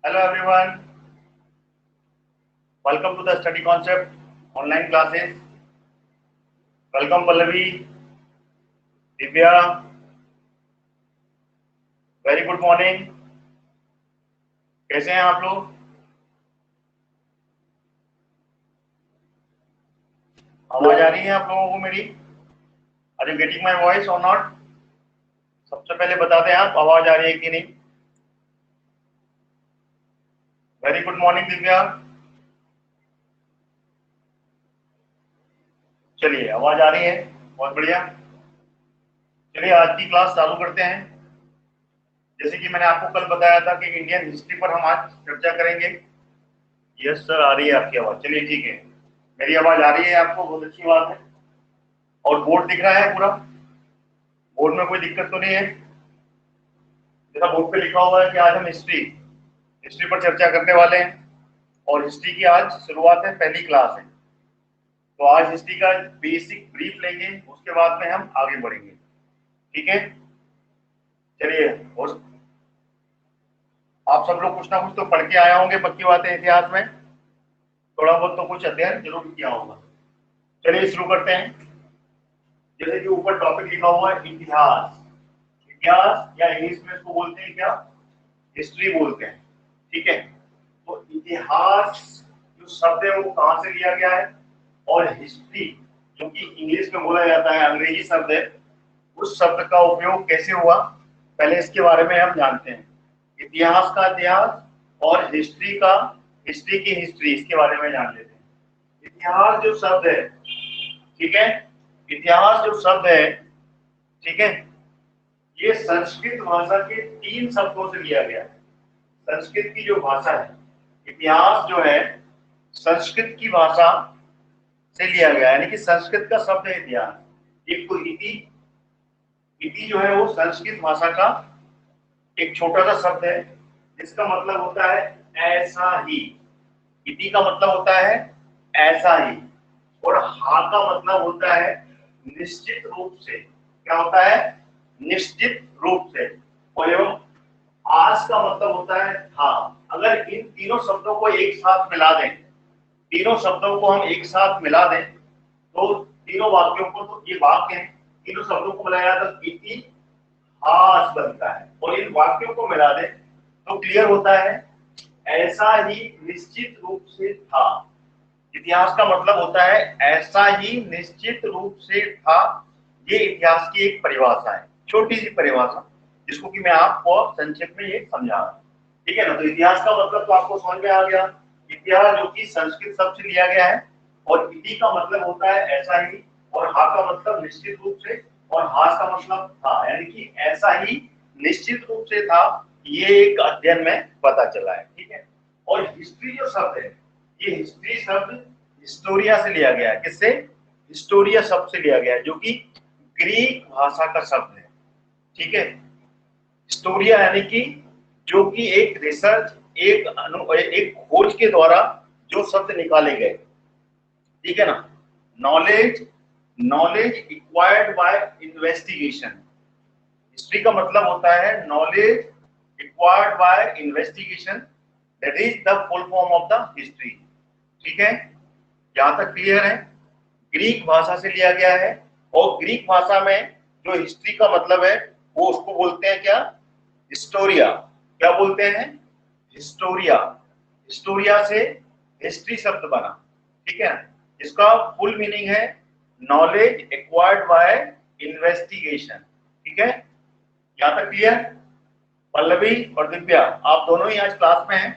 Hello everyone, welcome to the study concept online classes. Welcome Pallavi, Divya, very good morning. कैसे हैं आप लोग? आवाज आ रही है आप लोगों को मेरी? Are you getting my voice or not? सबसे पहले बता दें आप आवाज आ रही है कि नहीं? Very good morning Divya. चलिए आवाज आ रही है, बहुत बढ़िया. चलिए आज की क्लास चालू करते हैं. जैसे कि मैंने आपको कल बताया था कि इंडियन हिस्ट्री पर हम आज चर्चा करेंगे. यस सर, आ रही है आपकी आवाज. चलिए ठीक है, मेरी आवाज आ रही है आपको, बहुत अच्छी बात है. और बोर्ड दिख रहा है पूरा? बोर्ड में कोई दिक्कत तो नहीं है? जैसा बोर्ड पे लिखा हुआ है कि आज हम हिस्ट्री पर चर्चा करने वाले हैं और हिस्ट्री की आज शुरुआत है, पहली क्लास है. तो आज हिस्ट्री का बेसिक ब्रीफ लेंगे, उसके बाद में हम आगे बढ़ेंगे. ठीक है, चलिए. और आप सब लोग कुछ ना कुछ तो पढ़ के आए होंगे, पक्की बात है. इतिहास में थोड़ा बहुत तो कुछ अध्ययन जरूर किया होगा. चलिए शुरू करते हैं. जैसे कि ऊपर टॉपिक लिखा हुआ है इतिहास. इतिहास या इंग्लिश में इसको बोलते हैं क्या? हिस्ट्री बोलते हैं. ठीक है, तो इतिहास जो शब्द है वो कहां से लिया गया है, और हिस्ट्री जो कि इंग्लिश में बोला जाता है, अंग्रेजी शब्द है, उस शब्द का उपयोग कैसे हुआ, पहले इसके बारे में हम जानते हैं. इतिहास का इतिहास और हिस्ट्री की हिस्ट्री, इसके बारे में जान लेते हैं. इतिहास जो शब्द है, ठीक है, इतिहास जो शब्द है, ठीक है, ये संस्कृत भाषा के 3 शब्दों से लिया गया है. संस्कृत की जो भाषा है, इतिहास जो है संस्कृत की भाषा से लिया गया है, यानी कि संस्कृत का शब्द है इतिहास. एक तो इति जो है वो संस्कृत भाषा का एक छोटा सा शब्द है जिसका मतलब होता है ऐसा ही. इति का मतलब होता है ऐसा ही, और हा का मतलब होता है निश्चित रूप से. क्या होता है? निश्चित रूप से. और एवं आज का मतलब होता है था. अगर इन तीनों शब्दों को एक साथ मिला दें, तीनों शब्दों को हम एक साथ मिला दें तो तीनों वाक्यों को, तो ये वाक्य है, तीनों शब्दों को मिलाया तो इतिहास बनता है. और इन वाक्यों को मिला दें तो क्लियर होता है ऐसा ही निश्चित रूप से था. इतिहास का मतलब होता है ऐसा ही निश्चित रूप से था. ये इतिहास की एक परिभाषा है, छोटी सी परिभाषा, जिसको कि मैं आपको संक्षेप में ये समझा रहा हूं. ठीक है ना? तो इतिहास का मतलब तो आपको समझ में आ गया. इतिहास जो कि संस्कृत शब्द से लिया गया है, और इति का मतलब होता है ऐसा ही, और हा का मतलब निश्चित रूप से, और हास का मतलब था, यानी कि ऐसा ही निश्चित रूप से था. ये एक अध्ययन में पता चला है. ठीक है. और हिस्ट्री जो शब्द है, ये हिस्ट्री शब्द हिस्टोरिया से लिया गया है. किससे? हिस्टोरिया शब्द से लिया गया है, जो कि ग्रीक भाषा का शब्द है. ठीक है. हिस्टोरिया यानी कि जो कि एक रिसर्च, एक खोज के द्वारा जो शब्द निकाले गए. ठीक है ना? Knowledge acquired by investigation. History का मतलब होता है knowledge acquired by investigation, that is the full form of the history. ठीक है, यहां तक क्लियर है? ग्रीक भाषा से लिया गया है, और ग्रीक भाषा में जो हिस्ट्री का मतलब है वो उसको बोलते हैं क्या? हिस्टोरिया. क्या बोलते हैं? हिस्टोरिया. हिस्टोरिया से हिस्ट्री शब्द बना. ठीक है, इसका फुल मीनिंग है नॉलेज एक्वायर्ड बाय इन्वेस्टिगेशन. ठीक है, यहां तक क्लियर? पल्लवी और दिव्या, आप दोनों ही आज क्लास में हैं.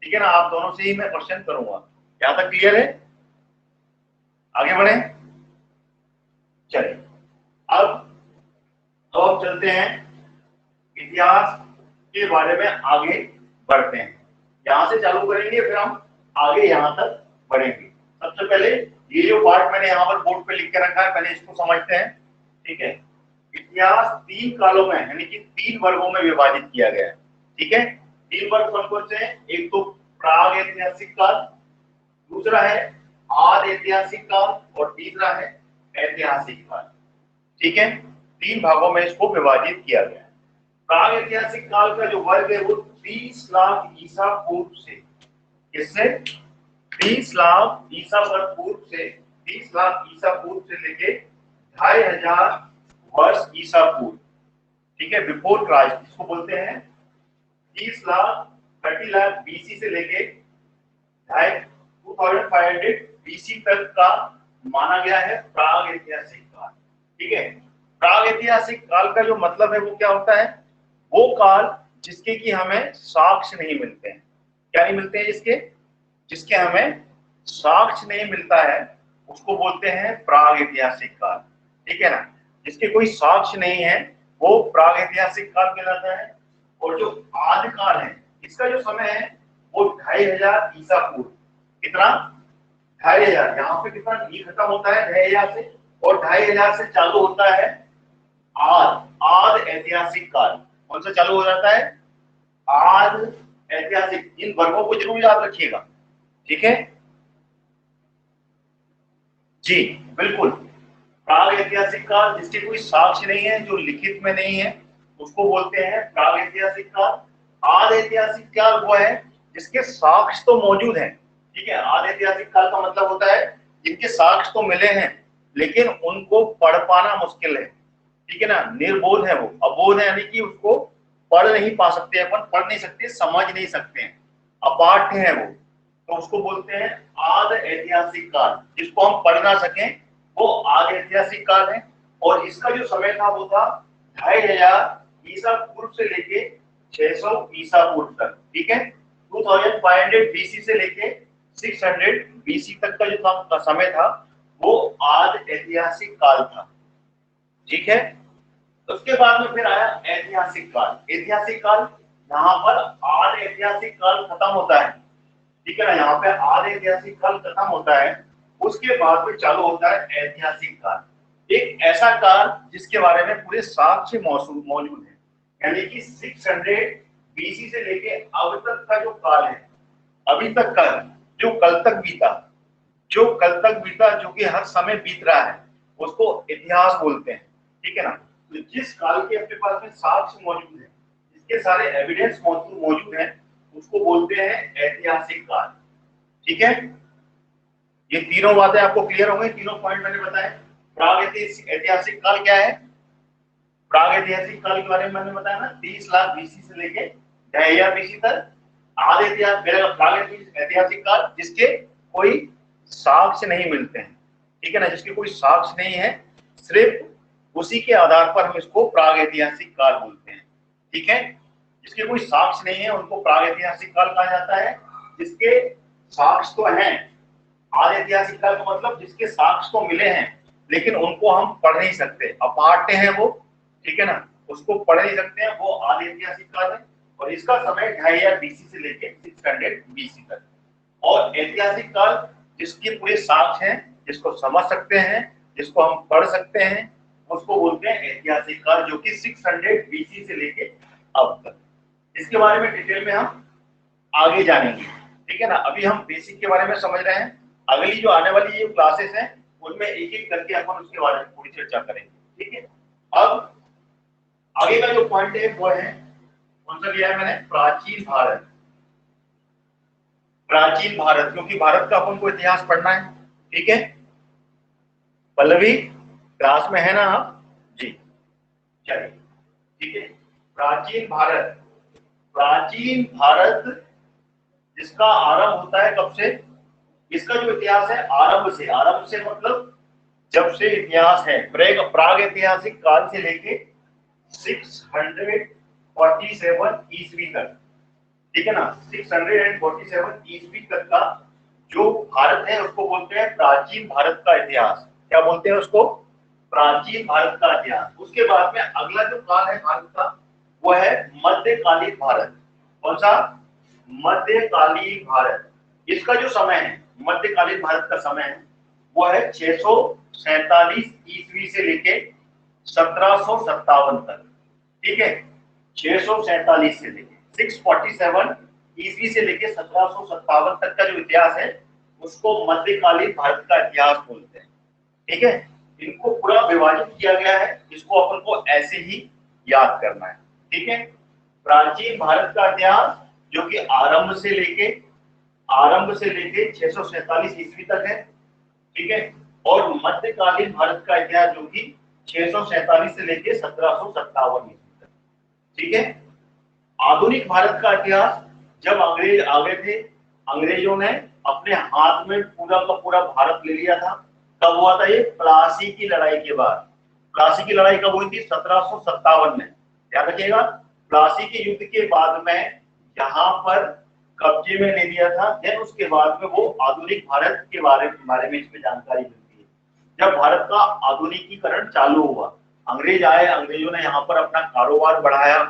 ठीक है ना? आप दोनों से ही मैं क्वेश्चन करूंगा. यहां तक क्लियर है? आगे बढ़े. चलिए अब चलते हैं, इतिहास के बारे में आगे बढ़ते हैं. यहां से चालू करेंगे, फिर हम आगे यहां तक बढ़ेंगे. सबसे पहले ये जो पार्ट मैंने यहाँ पर बोर्ड पे लिख के रखा है, पहले इसको समझते हैं. ठीक है. इतिहास 3 कालों में, यानी कि 3 वर्गों में विभाजित किया गया है. ठीक है. 3 वर्ग कौन कौन से हैं? एक तो प्राग ऐतिहासिक काल, दूसरा है आद ऐतिहासिक काल, और तीसरा है ऐतिहासिक काल. ठीक है. 3 भागों में इसको विभाजित किया गया है. प्राग ऐतिहासिक काल का जो वर्ग है वो 30 लाख ईसा पूर्व से, किससे 30 लाख ईसा पूर्व से, 30 लाख ईसा पूर्व से लेके 2500 वर्ष ईसा पूर्व, ठीक है, बिफोर क्राइस्ट, इसको बोलते हैं 30 लाख बीसी से लेके 2500 बीसी तक का माना गया है प्राग ऐतिहासिक काल। ठीक है, प्राग ऐतिहासिक काल का जो मतलब है वो क्या होता है, वो काल जिसके कि हमें साक्ष्य नहीं मिलते हैं। क्या नहीं मिलते हैं? जिसके हमें साक्ष्य नहीं मिलता है उसको बोलते हैं प्राग ऐतिहासिक काल। ठीक है ना, जिसके कोई साक्ष्य नहीं है वो प्राग ऐतिहासिक काल कहलाता है। और जो आदि काल है इसका जो समय है वो 2500 ईसा पूर्व, कितना 2500, यहाँ पे कितना ई खत्म होता है 2500 से, और 2500 से चालू होता है आद ऐतिहासिक काल। कौन सा चालू हो जाता है? आद ऐतिहासिक। इन वर्गों को जरूर याद रखिएगा, ठीक है जी, बिल्कुल। प्राग ऐतिहासिक काल जिसके कोई साक्ष्य नहीं है, जो लिखित में नहीं है, उसको बोलते हैं प्राग ऐतिहासिक काल। आद ऐतिहासिक काल वो है जिसके साक्ष्य तो मौजूद हैं। ठीक है, आद ऐतिहासिक काल का मतलब होता है जिनके साक्ष्य तो मिले हैं लेकिन उनको पढ़ पाना मुश्किल है। ठीक है ना, निर्बोध है वो, अबोध है, यानी कि उसको पढ़ नहीं पा सकते, अपन पढ़ नहीं सकते, समझ नहीं सकते हैं, अपाठ्य है वो, तो उसको बोलते हैं आद ऐतिहासिक काल। जिसको हम पढ़ ना सकें वो आद ऐतिहासिक काल है। और इसका जो समय था वो था 2500 ईसा पूर्व से लेके 600 ईसा पूर्व तक। ठीक है, 2500 बीसी से लेके 600 बीसी तक का जो समय था वो आद ऐतिहासिक काल था। ठीक है, उसके बाद में फिर आया ऐतिहासिक काल। ऐतिहासिक काल, यहाँ पर आद ऐतिहासिक काल खत्म होता है। ठीक है ना, यहाँ पे आद ऐतिहासिक काल खत्म होता है, उसके बाद में चालू होता है ऐतिहासिक काल। एक ऐसा काल जिसके बारे में पूरे साक्ष्य मौजूद है, यानी कि 600 बीसी से लेके अब तक का जो काल है, अभी तक का जो कल तक बीता, जो कि हर समय बीत रहा है, उसको इतिहास बोलते हैं। ठीक है ना, तो जिस काल के अपने पास में साक्ष्य मौजूद है, जिसके सारे एविडेंस मौजूद हैं, उसको बोलते हैं ऐतिहासिक काल। ठीक है, ये तीनों बातें आपको क्लियर हो गई, तीनों पॉइंट मैंने बताए। प्राग ऐतिहासिक काल क्या है? प्राग ऐतिहासिक काल के बारे में मैंने बताया ना, 30 लाख बीसी से लेके 2500 बीसी तक आद ऐतिहासिक काल जिसके कोई साक्ष्य नहीं मिलते हैं। ठीक है ना, जिसके कोई साक्ष्य नहीं है, सिर्फ उसी के आधार पर हम इसको प्राग ऐतिहासिक काल बोलते हैं। ठीक है, जिसके कोई साक्ष्य नहीं है उनको प्राग ऐतिहासिक काल कहा जाता है। जिसके साक्ष्य तो हैं, आद ऐतिहासिक काल का मतलब जिसके साक्ष्य तो मिले हैं लेकिन उनको हम पढ़ नहीं सकते, अपाठ्य है वो। ठीक है ना, उसको पढ़ नहीं सकते हैं, वो आद ऐतिहासिक काल है। और इसका समय 2500 बीसी से लेके 600 बीसी तक। और ऐतिहासिक काल जिसके पूरे साक्ष्य हैं, जिसको समझ सकते हैं, जिसको हम पढ़ सकते हैं, उसको बोलते हैं ऐतिहासिक काल, जो कि 600 बीसी से लेके अब तक। इसके बारे में डिटेल में हम आगे जानेंगे। ठीक है ना, अभी हम बेसिक के बारे में समझ रहे हैं। अगली जो आने वाली ये क्लासेस हैं उनमें एक एक करके अपन उसके बारे में पूरी चर्चा करेंगे। ठीक है, अब आगे का जो पॉइंट है वो है, कौन सा लिया है मैंने? प्राचीन भारत। प्राचीन भारत, क्योंकि भारत का अपन को इतिहास पढ़ना है। ठीक है, पल्लवी क्लास में है ना आप? जी चलिए, ठीक है। प्राचीन भारत, प्राचीन भारत जिसका आरंभ होता है कब से? इसका जो इतिहास है आरंभ से मतलब जब से इतिहास है, प्राग ऐतिहासिक काल से लेके 647 ईस्वी तक। ठीक है ना, 647 ईस्वी तक का जो भारत है उसको बोलते हैं प्राचीन भारत का इतिहास। क्या बोलते हैं उसको? प्राचीन भारत का इतिहास। उसके बाद में अगला जो काल है भारत का वो है मध्यकालीन भारत। कौन सा? मध्यकालीन भारत। इसका जो समय है, मध्यकालीन भारत का समय है वो है 647 ईस्वी से लेके 1757 तक। ठीक है, 647 से लेके 647 ईस्वी से लेके 1757 तक का जो इतिहास है उसको मध्यकालीन भारत का इतिहास बोलते हैं। ठीक है, इनको पूरा विभाजित किया गया है, इसको अपन को ऐसे ही याद करना है। ठीक है। प्राचीन भारत का इतिहास जो कि आरंभ से लेके 647 ईस्वी तक है, ठीक है। और मध्यकालीन भारत का इतिहास जो कि 647 से लेके 1757 ईस्वी तक, ठीक है। आधुनिक भारत का इतिहास जब अंग्रेज आ गए थे, अंग्रेजों ने अपने हाथ में पूरा का पूरा भारत ले लिया था। कब हुआ था ये? प्लासी की लड़ाई के बाद। प्लासी की लड़ाई कब हुई थी? 1757 में, याद रखिएगा। प्लासी के युद्ध के बाद में यहाँ पर कब्जे में ले लिया था। देन उसके बाद में वो आधुनिक भारत के बारे में इसमें जानकारी मिलती है। जब भारत का आधुनिकीकरण चालू हुआ, अंग्रेज आए, अंग्रेजों ने यहाँ पर अपना कारोबार बढ़ाया,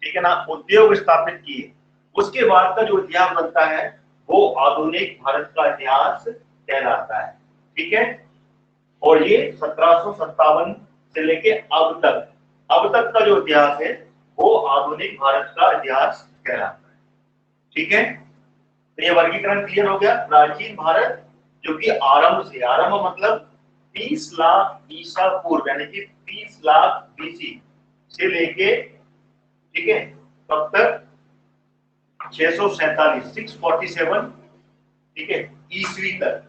ठीक है ना, उद्योग स्थापित किए। उसके बाद का जो इतिहास बनता है वो आधुनिक भारत का इतिहास कहलाता है, ठीक है। और ये 1757 से लेके अब तक का जो इतिहास है वो आधुनिक भारत का इतिहास कहलाता है, ठीक है। तो ये वर्गीकरण क्लियर हो गया। प्राचीन भारत जो कि आरंभ मतलब 30 लाख ईसा पूर्व, यानी कि 30 लाख बीसी से लेके, ठीक है, तब तक 647 ठीक है ईस्वी तक,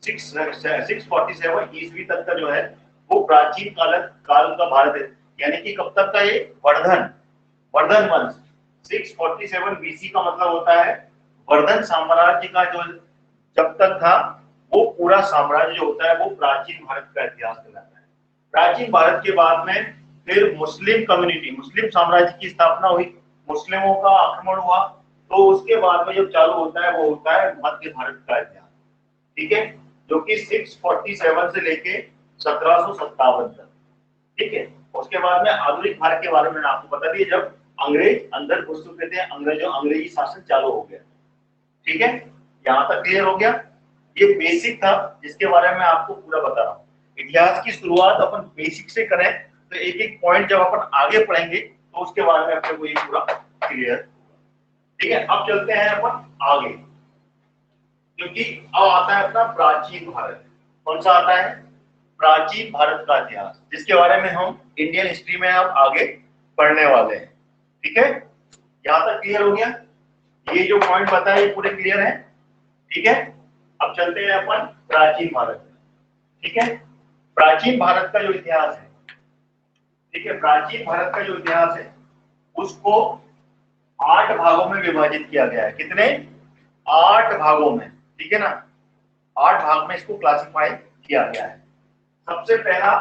647 ईस्वी तक का जो है वो प्राचीन काल का भारत है। यानी कि कब तक का? ये वर्धन वंश। 647 बीसी का मतलब होता है वर्धन साम्राज्य का जो जब तक था वो पूरा साम्राज्य जो होता है वो प्राचीन भारत का इतिहास कहलाता है। प्राचीन भारत के बाद में फिर मुस्लिम साम्राज्य की स्थापना हुई, मुस्लिमों का आक्रमण हुआ। तो उसके बाद में जो चालू होता है वो होता है मध्य भारत का इतिहास, ठीक है, जो कि 647 से लेके 1757 तक, ठीक है। उसके बाद में आधुनिक भारत के बारे में मैंने आपको बता दिया, जब अंग्रेज अंदर घुस चुके थे, अंग्रेजी शासन चालू हो गया, ठीक है। यहाँ तक क्लियर हो गया। ये बेसिक था जिसके बारे में आपको पूरा बता रहा हूँ। इतिहास की शुरुआत अपन बेसिक से करें तो एक एक पॉइंट जब अपन आगे पढ़ेंगे तो उसके बारे में अपने को ये पूरा क्लियर, ठीक है। अब चलते हैं अपन आगे, क्योंकि अब आता है अपना प्राचीन भारत। कौन सा आता है? प्राचीन भारत का इतिहास, जिसके बारे में हम इंडियन हिस्ट्री में अब आगे पढ़ने वाले हैं, ठीक है। यहाँ तक क्लियर हो गया? ये जो पॉइंट बताया ये पूरे क्लियर है, ठीक है। अब चलते हैं अपन प्राचीन भारत में, ठीक है। प्राचीन भारत का जो इतिहास है, ठीक है, प्राचीन भारत का जो इतिहास है उसको 8 भागों में विभाजित किया गया है। कितने? 8 भागों में, ठीक है ना। 8 भाग में इसको क्लासिफाई किया गया है। सबसे पहला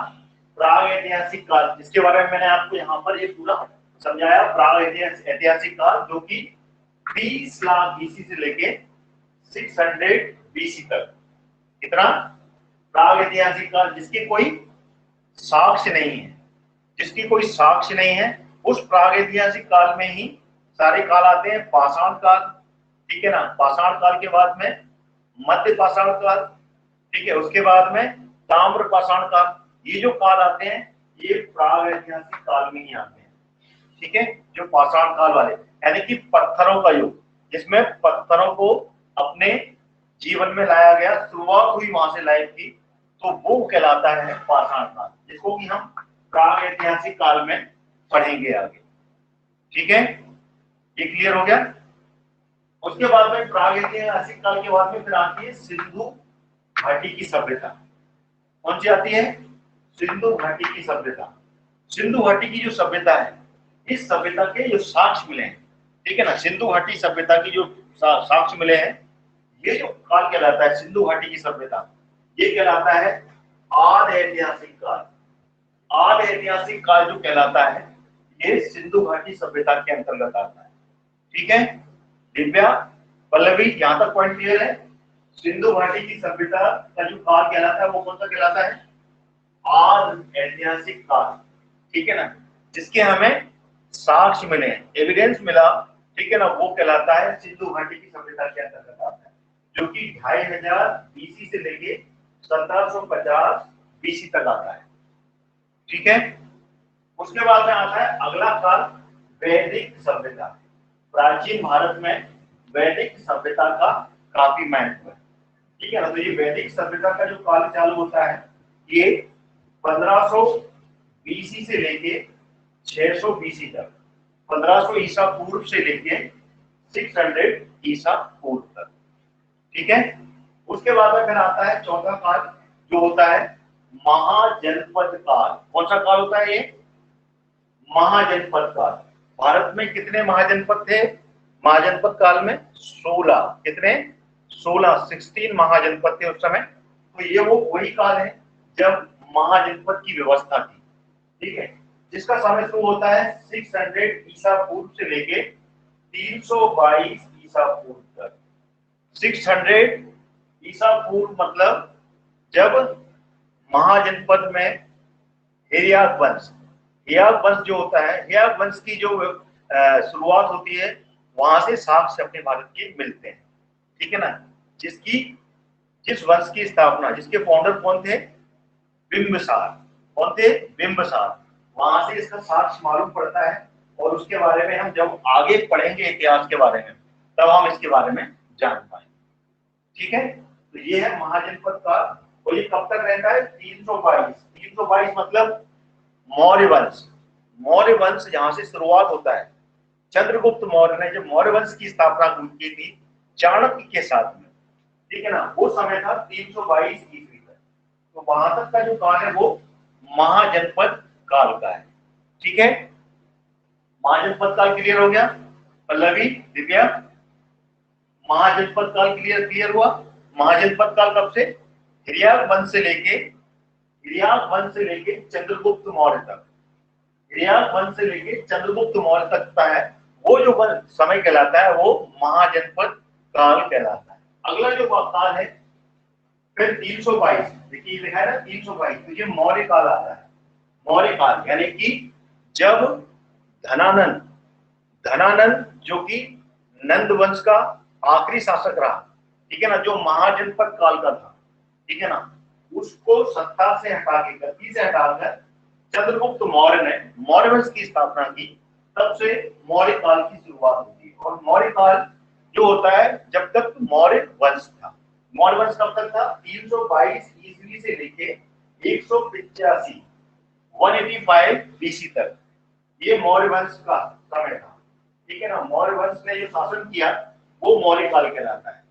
प्राग ऐतिहासिक काल, जिसके बारे में मैंने आपको यहाँ पर ये पूरा समझाया। प्राग ऐतिहासिक काल जो कि 20 लाख बीसी से लेके 600 बीसी तक। कितना? प्राग ऐतिहासिक काल जिसकी कोई साक्ष्य नहीं है, उस प्राग ऐतिहासिक काल में ही सारे काल आते हैं। पाषाण काल, ठीक है ना, पाषाण काल के बाद में मध्य पाषाण काल, ठीक है, उसके बाद में ताम्र पाषाण काल। ये जो काल आते हैं ये प्राग ऐतिहासिक काल में ही आते हैं, ठीक है। जो पाषाण काल वाले यानी कि पत्थरों का युग, जिसमें पत्थरों को अपने जीवन में लाया गया, शुरुआत हुई वहां से लाइफ की, तो वो कहलाता है पाषाण काल, जिसको कि हम प्राग ऐतिहासिक काल में पढ़ेंगे आगे, ठीक है। ये क्लियर हो गया? उसके बाद में प्राग ऐतिहासिक काल के बाद में फिर आती है सिंधु घाटी की सभ्यता। कौन सी आती है? सिंधु घाटी की सभ्यता। सिंधु घाटी की जो सभ्यता है, इस सभ्यता के जो साक्ष्य मिले हैं, ठीक है ना, सिंधु घाटी सभ्यता की जो साक्ष्य मिले हैं, ये जो काल कहलाता है सिंधु घाटी की सभ्यता, ये कहलाता है आद्य ऐतिहासिक काल। आद्य ऐतिहासिक काल जो कहलाता है ये सिंधु घाटी सभ्यता के अंतर्गत आता है, ठीक है। दिव्या, पल्लवी, यहाँ तक पॉइंट क्लियर है? सिंधु घाटी की सभ्यता का जो काल कहलाता है वो कौन सा कहलाता है? आद्य ऐतिहासिक काल, ठीक है ना, जिसके हमें साक्ष्य मिले, एविडेंस मिला, ठीक है ना, वो कहलाता है सिंधु घाटी की सभ्यता के अंतर्गत आता है, जो कि 2500 बीसी से लेके 1750 बीसी तक आता है, ठीक है। उसके बाद में आता है अगला काल वैदिक सभ्यता। प्राचीन भारत में वैदिक सभ्यता का काफी महत्व है, ठीक है ना। तो ये वैदिक सभ्यता का जो काल चालू होता है ये 1500 बीसी से लेके 600 बीसी तक, 1500 ईसा पूर्व से लेके 600 ईसा पूर्व तक। ठीक है। उसके बाद में फिर आता है चौथा काल, जो होता है महाजनपद काल। कौन सा काल होता है ये? महाजनपद काल। भारत में कितने महाजनपद थे महाजनपद काल में? 16। कितने? 16 महाजनपद थे उस समय। तो ये वो वही काल है जब महाजनपद की व्यवस्था थी। ठीक है। जिसका समय शुरू होता है 600 ईसा पूर्व से लेके 322 ईसा पूर्व तक। 600 ईसा पूर्व मतलब जब महाजनपद में हेरियाक वंश, हेयाक वंश जो होता है, हेयाक वंश की जो शुरुआत होती है, वहां से साक्ष्य अपने भारत के मिलते हैं। ठीक है ना। जिस वंश की स्थापना, जिसके फाउंडर कौन थे? बिंबिसार। कौन थे? बिंबिसार। वहां से इसका साक्ष्य मालूम पड़ता है, और उसके बारे में हम जब आगे पढ़ेंगे इतिहास के बारे में, तब हम इसके बारे में जान पाएंगे। ठीक है। तो ये है महाजनपद काल, और ये कब तक रहता है? 322। 322 मतलब मौर्य वंश। मौर्य वंश जहां से शुरुआत होता है, चंद्रगुप्त मौर्य ने जब मौर्य वंश की स्थापना की थी चाणक्य के साथ में, ठीक है ना, वो समय था 322 ईस्वी तक। तो वहां तक का जो काल है वो महाजनपद काल का है। ठीक है। महाजनपद काल क्लियर हो गया? पल्लवी, दिव्या, महाजनपद काल क्लियर हुआ? महाजनपद काल कब से? हिरियाक वंश से लेके चंद्रगुप्त मौर्य तक। हिरियाक वंश से लेके चंद्रगुप्त मौर्य तक का है वो जो समय कहलाता है, वो महाजनपद काल कहलाता है। अगला जो काल है फिर 322, देखिए लिखा है ना 322, तो ये मौर्य काल आता है। मौर्य काल यानी कि जब धनानंद जो कि नंद वंश का आखिरी शासक रहा, ठीक है ना, जो महाजनपद काल का था, ठीक है ना, उसको सत्ता से हटा के, गद्दी से हटाकर चंद्रगुप्त मौर्य ने मौर्य वंश की स्थापना की। तब से मौर्य काल की शुरुआत होती है। और मौर्य काल जो होता है जब तक मौर्य वंश था। मौर्य वंश कब तक था? 322 ईस्वी से लेके 185 185 बीसी तक ये मौर्य वंश का समय था। ठीक है ना। मौर्य वंश ने जो शासन किया वो मौर्य काल कहलाता है।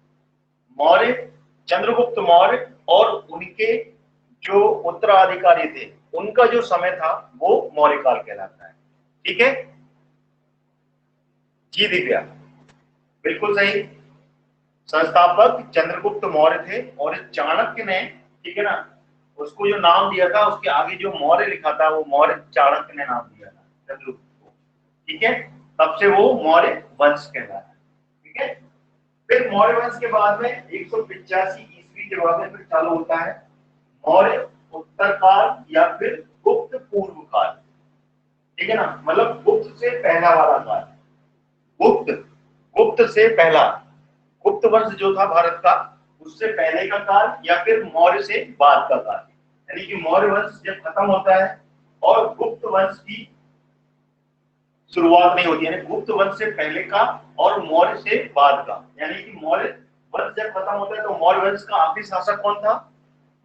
मौर्य, चंद्रगुप्त मौर्य और उनके जो उत्तराधिकारी थे, उनका जो समय था वो मौर्य काल कहलाता है। ठीक है जी दिव्या, बिल्कुल सही। संस्थापक चंद्रगुप्त मौर्य थे, और चाणक्य ने, ठीक है ना, उसको जो नाम दिया था, उसके आगे जो मौर्य लिखा था वो मौर्य चाणक्य ने नाम दिया था चंद्रगुप्त को। ठीक है। तब से वो मौर्य वंश कहलाता है। ठीक है। फिर मौर्य वंश के बाद में 185 ईस्वी के बाद में फिर चालू होता है मौर्य उत्तर काल या फिर गुप्त पूर्व काल। ठीक है ना, मतलब गुप्त से पहला वाला काल। गुप्त से पहला, गुप्त वंश जो था भारत का, उससे पहले का काल, या फिर मौर्य से बाद का काल। यानी कि मौर्य वंश जब खत्म होता है और गुप्त वंश की शुरुआत नहीं होती, यानी गुप्त वंश से पहले का और मौर्य से बाद का। यानी कि मौर्य वंश जब खत्म होता है तो मौर्य वंश का आखिरी शासक कौन था?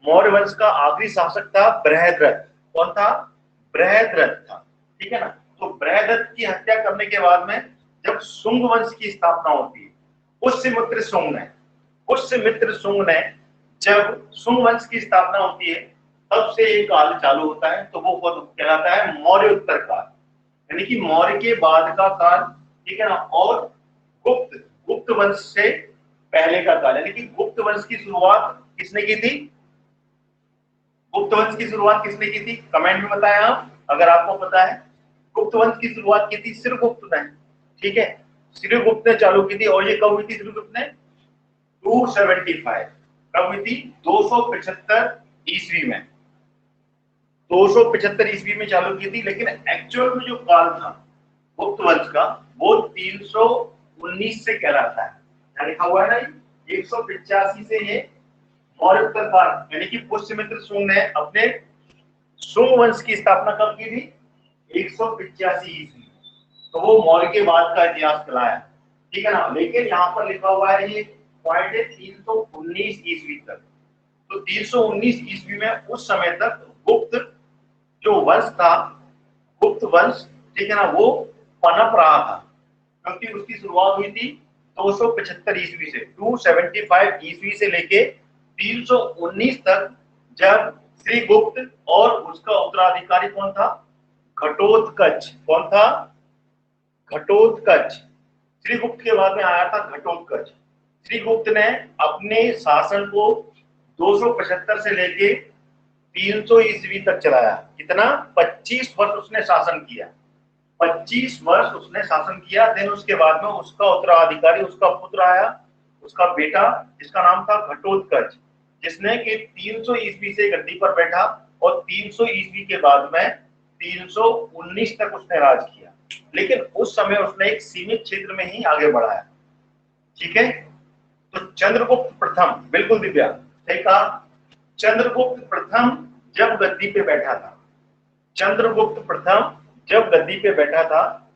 मौर्य वंश का आखिरी शासक था बृहद्रथ। कौन था? बृहद्रथ था। ठीक है ना। तो बृहद्रथ की हत्या करने के बाद में जब शुंग वंश की स्थापना होती है, पुष्यमित्र शुंग ने जब शुंग वंश की स्थापना होती है, तब से एक काल चालू होता है। तो वो कहलाता है मौर्य उत्तर काल, यानी कि मौर्य के बाद का काल। ठीक है ना। और गुप्त वंश से पहले का काल, यानी कि गुप्त वंश की शुरुआत किसने की थी? गुप्त वंश की शुरुआत किसने की थी? कमेंट में बताएं आप अगर आपको पता है। गुप्त वंश की शुरुआत की थी श्रीगुप्त ने। ठीक है, श्रीगुप्त ने चालू की थी। और ये कब हुई थी? श्रीगुप्त ने 275, कब हुई थी? 275 ईस्वी में। 275 ईस्वी में चालू की थी, लेकिन एक्चुअल में जो काल था गुप्त वंश का, वो 319 से कहलाता है। क्या लिखा हुआ है ना, 185 से ये मौर्य उत्तर काल, यानी कि पुष्यमित्र शुंग ने अपने शुंग वंश की स्थापना कब की थी? 185 ईस्वी। तो वो मौर्य के बाद का इतिहास कहलाया। ठीक है ना। लेकिन यहाँ पर लिखा हुआ है ये पॉइंट है 319 ईस्वी तक। तो 319 ईस्वी में उस समय तक गुप्त जो वंश था, गुप्त वंश, ठीक है ना, वो पनप रहा था, क्योंकि उसकी शुरुआत हुई थी 275 ईस्वी से, 275 ईस्वी से लेके 319 तक, जब श्रीगुप्त और उसका उत्तराधिकारी कौन था, घटोत्कच। कौन था, घटोत्कच। श्रीगुप्त के बाद में आया था घटोत्कच। श्रीगुप्त ने अपने शासन को 275 से लेके 300 ईस्वी तक चलाया। कितना, 25 वर्ष उसने शासन किया, 25 वर्ष उसने शासन किया। देन उसके बाद में उसका उत्तराधिकारी, उसका पुत्र आया, उसका बेटा, जिसका नाम था घटोत्कच, जिसने कि 300 ईस्वी से गद्दी पर बैठा और 300 ईस्वी के बाद में 319 तक उसने राज किया। लेकिन उस समय उसने एक सीमित क्षेत्र में ही आगे बढ़ाया। ठीक है, तो चंद्रगुप्त प्रथम, बिल्कुल दिव्या सही कहा, चंद्रगुप्त प्रथम जब गद्दी पे बैठा था, चंद्रगुप्त प्रथम जब गद्दी पे बैठा था,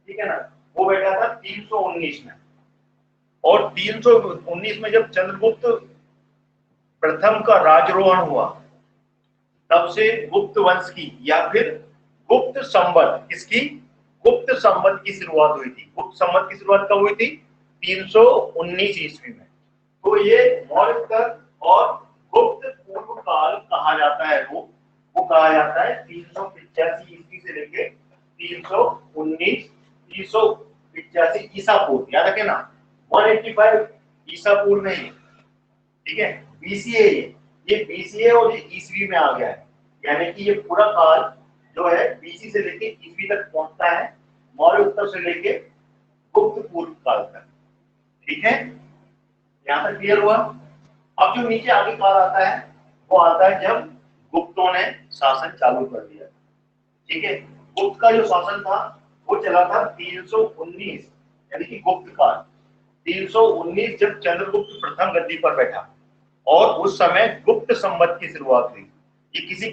ठीक है ना, वो बैठा था 319 में। और 319 में जब चंद्रगुप्त प्रथम का राजरोहण हुआ, तब से गुप्त वंश की या फिर गुप्त संवत, किसकी, गुप्त संवत की शुरुआत हुई थी। गुप्त संवत की शुरुआत कब हुई थी, 319 ईस्वी में। तो ये मौर्य और गुप्त पूर्व काल कहा जाता है, वो कहा जाता है 385 ईस्वी से लेके 319, 385 ईसा पूर्व, याद रखे ना, 185 ईसा पूर्व नहीं, ठीक है, बीसीए, ये बीसीए और ये ईस्वी में आ गया है, यानी कि ये पूरा काल जो है बीसी से लेके ईस्वी तक पहुंचता है, मौर्य उत्तर से लेके गुप्त पूर्व काल तक। ठीक है, यहां तक क्लियर हुआ। अब जो नीचे आगे काल आता है वो आता है जब गुप्तों ने शासन चालू कर दिया। ठीक है, गुप्त का जो शासन था वो चला था 319, यानी कि गुप्त काल 319, जब चंद्रगुप्त प्रथम गद्दी पर बैठा और उस समय गुप्त संवत की शुरुआत हुई। ये किसी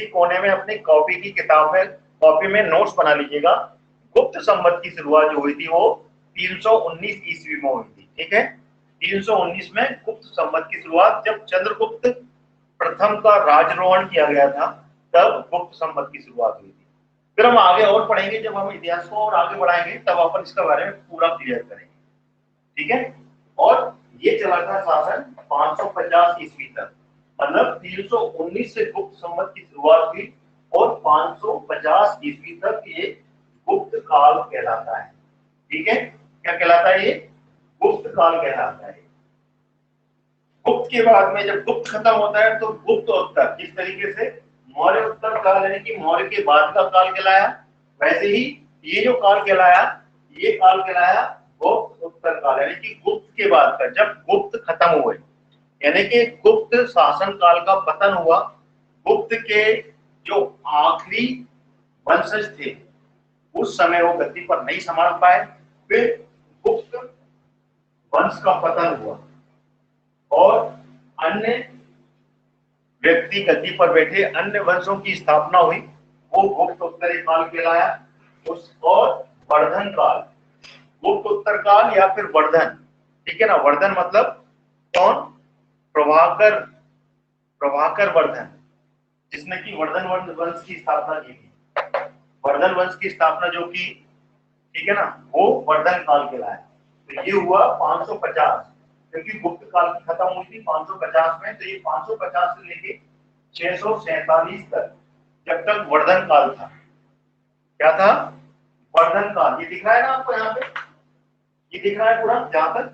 कोने में अपनी कॉपी की किताब में, कॉपी में नोट्स बना लीजिएगा। गुप्त संवत की शुरुआत जो हुई थी वो 319 ईस्वी में हुई थी। ठीक है, 319 में गुप्त संवत की शुरुआत, जब चंद्रगुप्त प्रथम का राजरोहण किया गया था, तब गुप्त संवत की शुरुआत हुई थी। फिर हम आगे और पढ़ेंगे, जब हम इतिहास को और आगे बढ़ाएंगे तब अपन इसके बारे में पूरा क्लियर करेंगे। ठीक है, और ये चला था शासन 550 ईस्वी तक, मतलब 319 से गुप्त संवत की शुरुआत हुई और 550 ईस्वी तक ये गुप्त काल कहलाता है। ठीक है, क्या कहलाता है ये, गुप्त काल कहलाता है। गुप्त के बाद में जब गुप्त खत्म होता है तो गुप्त उत्तर, जिस तरीके से मौर्य उत्तर काल यानी कि मौर्य के बाद का काल कहलाया, वैसे ही ये जो काल कहलाया, ये काल कहलाया गुप्त उत्तर काल, यानी कि गुप्त के बाद का, जब गुप्त खत्म हुए, यानी कि गुप्त शासन काल का पतन हुआ, गुप्त के जो आखिरी वंशज थे उस समय वो गद्दी पर नहीं संभाल पाए, फिर गुप्त वंश का पतन हुआ और अन्य व्यक्ति गद्दी पर बैठे, अन्य वंशों की स्थापना हुई, वो गुप्त उत्तरी काल कहलाया। उस और वर्धन काल, गुप्त उत्तर काल या फिर वर्धन, ठीक है ना, वर्धन मतलब कौन, प्रभाकर वर्धन, जिसने की वर्धन वंश की स्थापना की थी। वर्धन वंश की स्थापना जो की, ठीक है ना, वो वर्धन काल कहलाया। तो ये हुआ 550, क्योंकि गुप्त काल की खत्म हुई थी 550 में, तो ये 550 से लेके 647 तक, जब तक वर्धन काल था। क्या था, वर्धन काल। ये दिख रहा है ना आपको यहाँ पे, ये दिख रहा है पूरा जहां तक,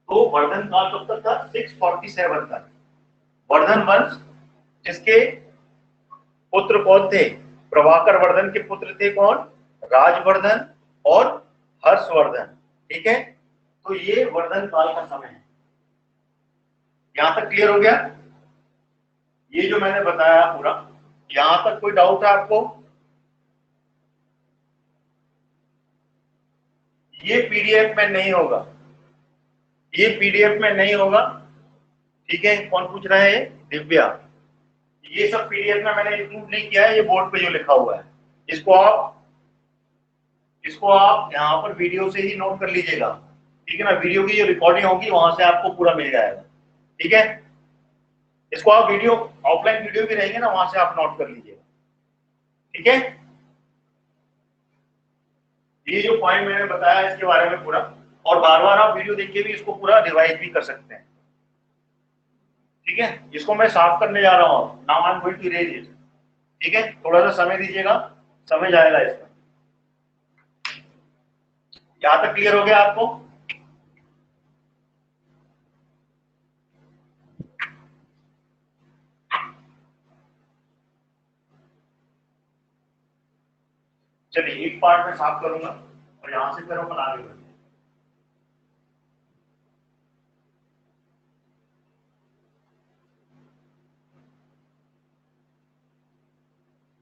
तो वर्धन काल कब तक था, 647 तक। वर्धन वंश जिसके पुत्र कौन थे, प्रभाकर वर्धन के पुत्र थे कौन, राजवर्धन और हर्षवर्धन। ठीक है, तो ये वर्धन काल का समय है। यहां तक क्लियर हो गया, ये जो मैंने बताया पूरा, यहां तक कोई डाउट है आपको? ये पीडीएफ में नहीं होगा, ये पीडीएफ में नहीं होगा। ठीक है, कौन पूछ रहा है, दिव्या। ये सब पीडीएफ में मैंने इंक्लूड नहीं किया है, ये बोर्ड पे जो लिखा हुआ है, इसको आप यहाँ पर वीडियो से ही नोट कर लीजिएगा। ठीक है ना, वीडियो की जो रिकॉर्डिंग होगी वहां से आपको पूरा मिल जाएगा। ठीक है, इसको आप वीडियो, ऑफलाइन वीडियो भी रहेंगे ना, वहां से आप नोट कर लीजिएगा। ठीक है, ये जो पॉइंट मैंने बताया इसके बारे में पूरा, और बार बार आप वीडियो देख के भी इसको पूरा रिवाइज भी कर सकते हैं। ठीक है, इसको मैं साफ करने जा रहा हूँ, now I am going to erase it. ठीक है, थोड़ा सा समय दीजिएगा, समय जाएगा इसका। यहां तक क्लियर हो गया आपको? चलिए एक पार्ट में साफ करूंगा और यहां से फिर अपन आगे बढ़ेंगे।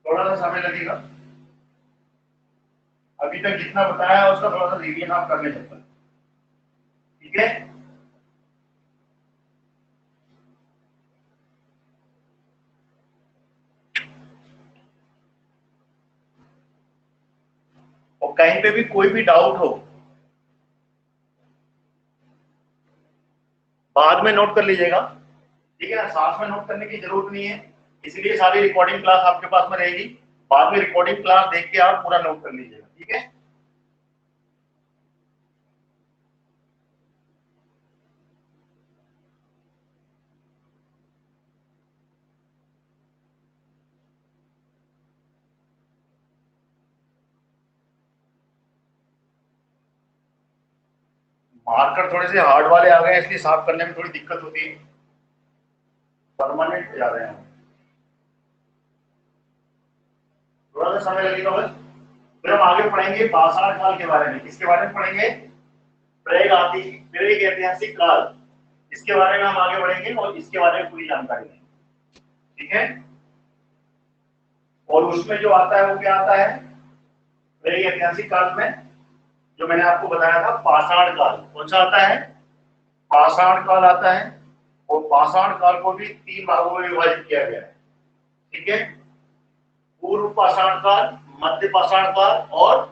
थोड़ा सा समय लगेगा, अभी तक जितना बताया है उसका थोड़ा सा रिवीजन आप करने सकते हैं। ठीक है, और कहीं पे भी कोई भी डाउट हो बाद में नोट कर लीजिएगा। ठीक है ना, साथ में नोट करने की जरूरत नहीं है, इसलिए सारी रिकॉर्डिंग क्लास आपके पास में रहेगी। बाद में रिकॉर्डिंग क्लास देख के आप पूरा नोट कर लीजिएगा। ठीक है, मार्कर थोड़े से हार्ड वाले आ गए इसलिए साफ करने में थोड़ी दिक्कत होती है, परमानेंट जा रहे हैं। थोड़ा सा समय लगेगा बस। फिर हम आगे पढ़ेंगे पाषाण काल के बारे में। किसके बारे में पढ़ेंगे? प्रेग ऐतिहासिक काल, इसके बारे में हम आगे बढ़ेंगे और इसके बारे में पूरी जानकारी देंगे। ठीक है, और उसमें जो आता है वो क्या आता है? प्रेग ऐतिहासिक काल में जो मैंने आपको बताया था पाषाण काल, कौन सा आता है? पाषाण काल आता है। और पाषाण काल को भी 3 भागों में विभाजित किया गया है। ठीक है, पूर्व पाषाण काल, मध्य पाषाण काल और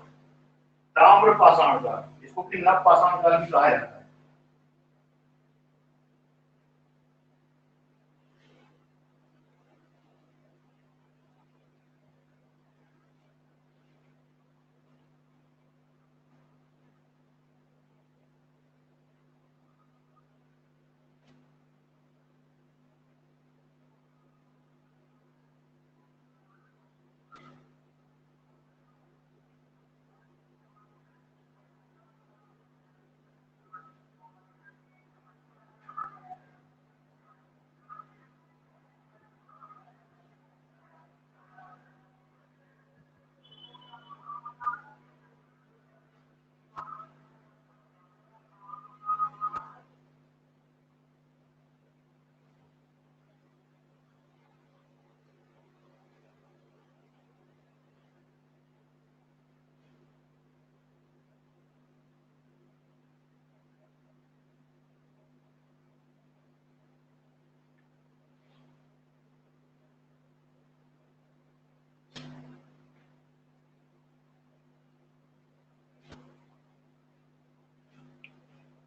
ताम्र पाषाण काल। इसको कि नव पाषाण काल भी कहा जाता है।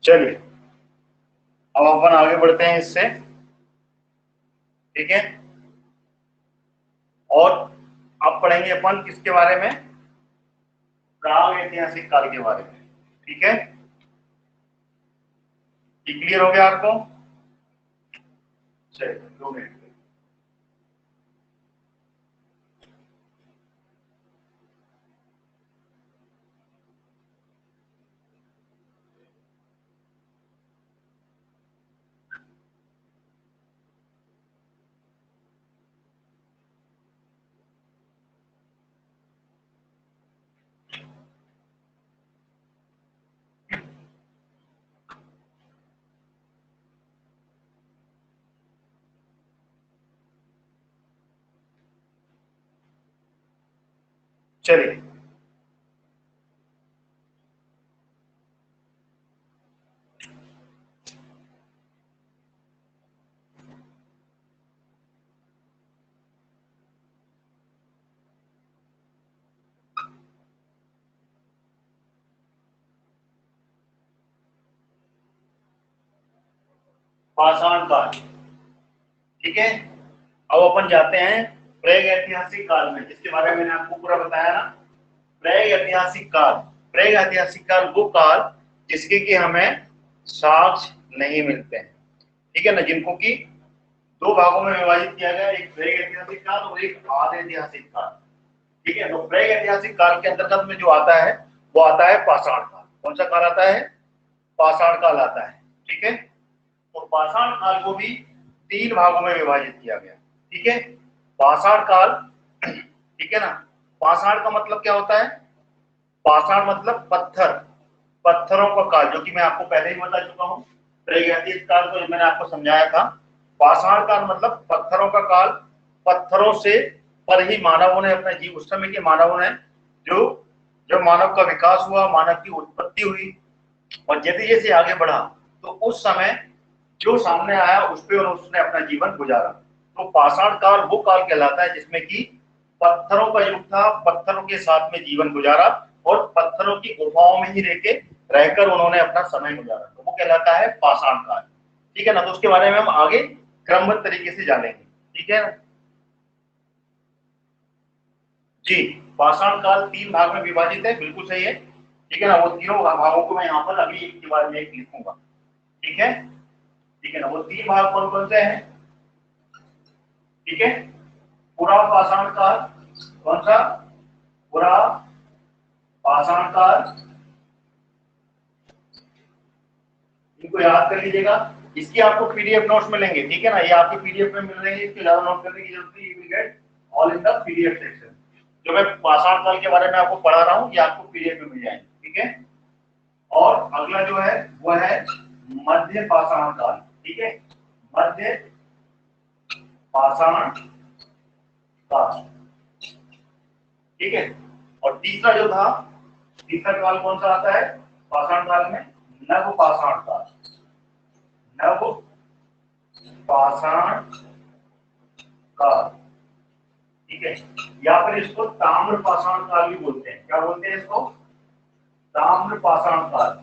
चलिए अब अपन आगे बढ़ते हैं इससे। ठीक है, और अब पढ़ेंगे अपन किसके बारे में? प्राग ऐतिहासिक काल के बारे में। ठीक है, ये क्लियर हो गया आपको? चलिए 2 मिनट। चलिए पाषाण काल। ठीक है, अब अपन जाते हैं प्रेग ऐतिहासिक काल में, जिसके बारे में मैंने आपको पूरा बताया ना। प्रेग ऐतिहासिक काल, प्रागैतिहासिक काल वो काल जिसके कि हमें साक्ष्य नहीं मिलते हैं, ठीक है ना, जिनको कि दो भागों में विभाजित किया गया, एक प्रागैतिहासिक काल और एक आदिऐतिहासिक काल, ठीक है। तो प्रागैतिहासिक काल के अंतर्गत में जो आता है वो आता है पाषाण काल। कौन सा काल आता है? पाषाण काल आता है, ठीक है। तो पाषाण काल को भी तीन भागों में विभाजित किया गया, ठीक है। पाषाण काल, ठीक है ना, पाषाण का मतलब क्या होता है? पाषाण मतलब पत्थर, पत्थरों का काल, जो कि मैं आपको पहले ही बता चुका हूं। प्रागैतिहासिक काल को मैंने आपको समझाया था। पाषाण काल मतलब पत्थरों का काल, पत्थरों से पर ही मानवों ने अपना जीव, उस समय के मानवों ने जो जब मानव का विकास हुआ, मानव की उत्पत्ति हुई और जैसे जैसे आगे बढ़ा तो उस समय जो सामने आया उस पर उसने अपना जीवन गुजारा। तो पाषाण काल वो काल कहलाता है जिसमें कि पत्थरों का युग था, पत्थरों के साथ में जीवन गुजारा और पत्थरों की गुफाओं में ही रहकर उन्होंने अपना समय गुजारा, तो वो कहलाता है पाषाण काल, ठीक है ना। तो उसके बारे में हम आगे क्रमबद्ध तरीके से जानेंगे, ठीक है जी। पाषाण काल तीन भाग में विभाजित है, बिल्कुल सही है, ठीक है ना। वो तीनों भागों को मैं यहाँ पर अभी एक के बाद में एक लिखूंगा, ठीक है, ठीक है ना। वो तीन भाग कौन कौन से हैं? ठीक है, पूरा पाषाण काल, कौन सा? पूरा पाषाण काल, इनको याद कर लीजिएगा। इसकी आपको पीडीएफ नोट्स मिलेंगे, ठीक है ना, ये आपके पीडीएफ में मिल रहे हैं, इसको ज्यादा नोट करने की जरूरत नहीं, you will get all in the PDF section. जो मैं पाषाण काल के बारे में आपको पढ़ा रहा हूँ ये आपको पीडीएफ में मिल जाएंगे, ठीक है। और अगला जो है वो है मध्य पाषाण काल, ठीक है, मध्य पाषाण काल, ठीक है। और तीसरा जो था, तीसरा काल कौन सा आता है पाषाण काल में? नव पाषाण काल, नव पाषाण काल, ठीक है। या फिर इसको ताम्र पाषाण काल भी बोलते हैं। क्या बोलते हैं इसको? ताम्र पाषाण काल,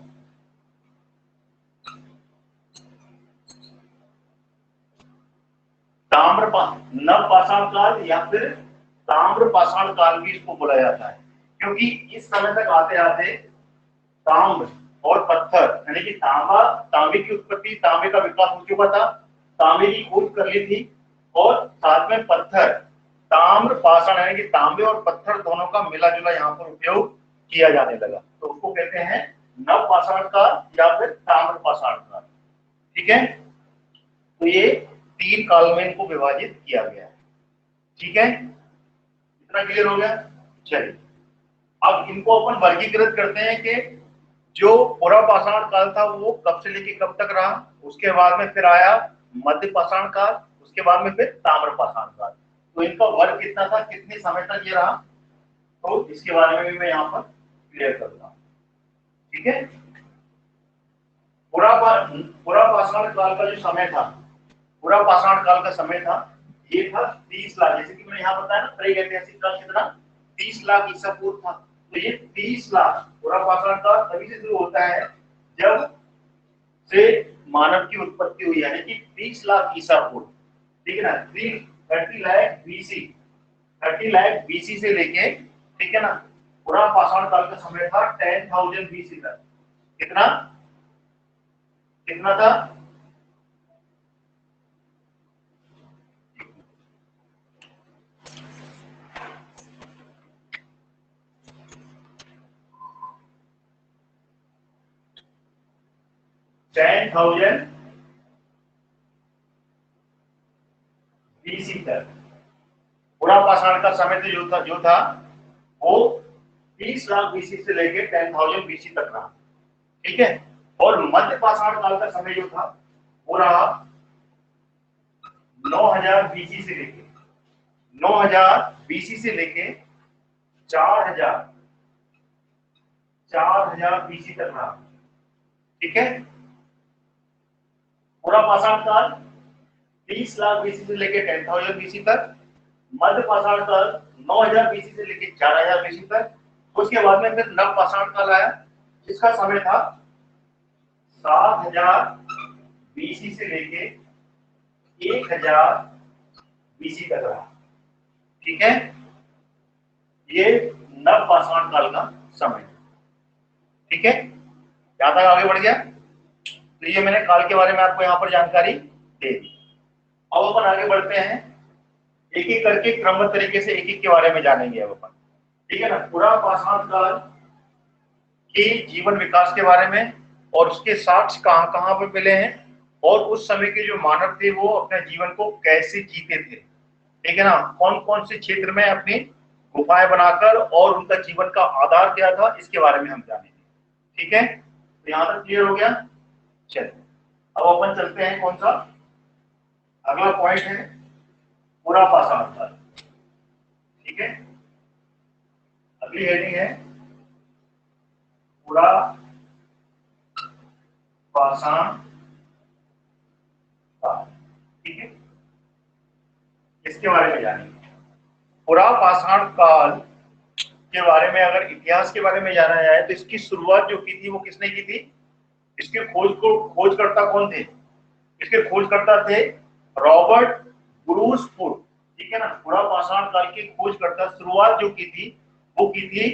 नव पाषाण काल या फिर ताम्र पाषाण काल भी इसको बोला जाता है, क्योंकि इस समय तक आते आते ताम्र और पत्थर यानी कि तांबे की उत्पत्ति, तांबे का विकास हो चुका था, तांबे की खोज कर ली थी और साथ में पत्थर, ताम्र पाषाण यानी कि तांबे और पत्थर दोनों का मिला जुला यहाँ पर उपयोग किया जाने लगा, तो उसको कहते हैं नव पाषाण काल या फिर ताम्र पाषाण काल, ठीक है। तो ये तीन काल में इनको विभाजित किया गया है, ठीक है, इतना क्लियर हो गया। चलिए अब इनको अपन वर्गीकृत करते हैं कि जो पूरा पाषाण काल था वो कब से लेके कब तक रहा, उसके बाद में फिर आया मध्य पाषाण काल, उसके बाद में फिर ताम्र पाषाण काल। तो इनका वर्ग कितना था, कितने समय तक ये रहा, तो इसके बारे में भी मैं यहाँ पर क्लियर करूंगा, ठीक है। पूरा पाषाण काल का जो समय था, पूरा पाषाण काल का समय था ये था 30 लाख, जैसे कि मैंने यहाँ बताया ना प्रागैतिहासिक काल कितना 30 लाख ईसा पूर्व था। तो ये 30 लाख पूरा पाषाण काल तभी से शुरू होता है जब से मानव की उत्पत्ति हुई, यानी कि 30 लाख ईसा पूर्व, ठीक है ना, 30 लाख बीसी, 30 लाख बीसी से लेके, ठीक है ना, पूरा पाषाण काल का समय था 10,000 बीसी तक। कितना कितना था? 10,000 बीसी तक पूरा पाषाण का समय तो जो था वो 30 लाख बीसी से लेके 10,000 बीसी तक रहा, ठीक है। और मध्य पाषाण काल का समय जो था वो रहा 9,000 बीसी से लेके 9,000 बीसी से लेके 4,000 बीसी तक रहा, ठीक है। पूरा पाषाण काल 30 लाख बीसी से लेके 10,000 बीसी तक, मध्य पाषाण काल 9,000 बीसी से लेके 4,000 बीसी तक, उसके बाद में फिर नव पाषाण काल आया जिसका समय था 7,000 बीसी से लेके 1,000 बीसी तक रहा, ठीक है। ये नव पाषाण काल का समय, ठीक है, यहाँ तक आगे बढ़ गया। तो ये मैंने काल के बारे में आपको यहाँ पर जानकारी दे दी। अब अपन आगे बढ़ते हैं, एक एक करके क्रमबद्ध तरीके से एक एक के बारे में जानेंगे अब अपन, ठीक है ना। पूरा पाषाण काल के जीवन विकास के बारे में और उसके साक्ष्य कहाँ कहाँ पर मिले हैं, और उस समय के जो मानव थे वो अपने जीवन को कैसे जीते थे, ठीक है ना। कौन कौन से क्षेत्र में अपनी गुफाएं बनाकर और उनका जीवन का आधार क्या था, इसके बारे में हम जानेंगे। ठीक है, तो यहाँ तक क्लियर हो गया। चलिए अब अपन चलते हैं, कौन सा अगला पॉइंट है, पूरा पाषाण काल। ठीक है, अगली हेडिंग है पूरा पाषाण काल। ठीक है, इसके बारे में जानेंगे। पूरा पाषाण काल के बारे में अगर इतिहास के बारे में जाना जाए तो इसकी शुरुआत जो की थी वो किसने की थी, इसके खोजकर्ता कौन थे, इसके खोजकर्ता थे रॉबर्ट ब्रूस फुट। ठीक है ना, पूरा पाषाण काल की खोजकर्ता शुरुआत जो की थी वो की थी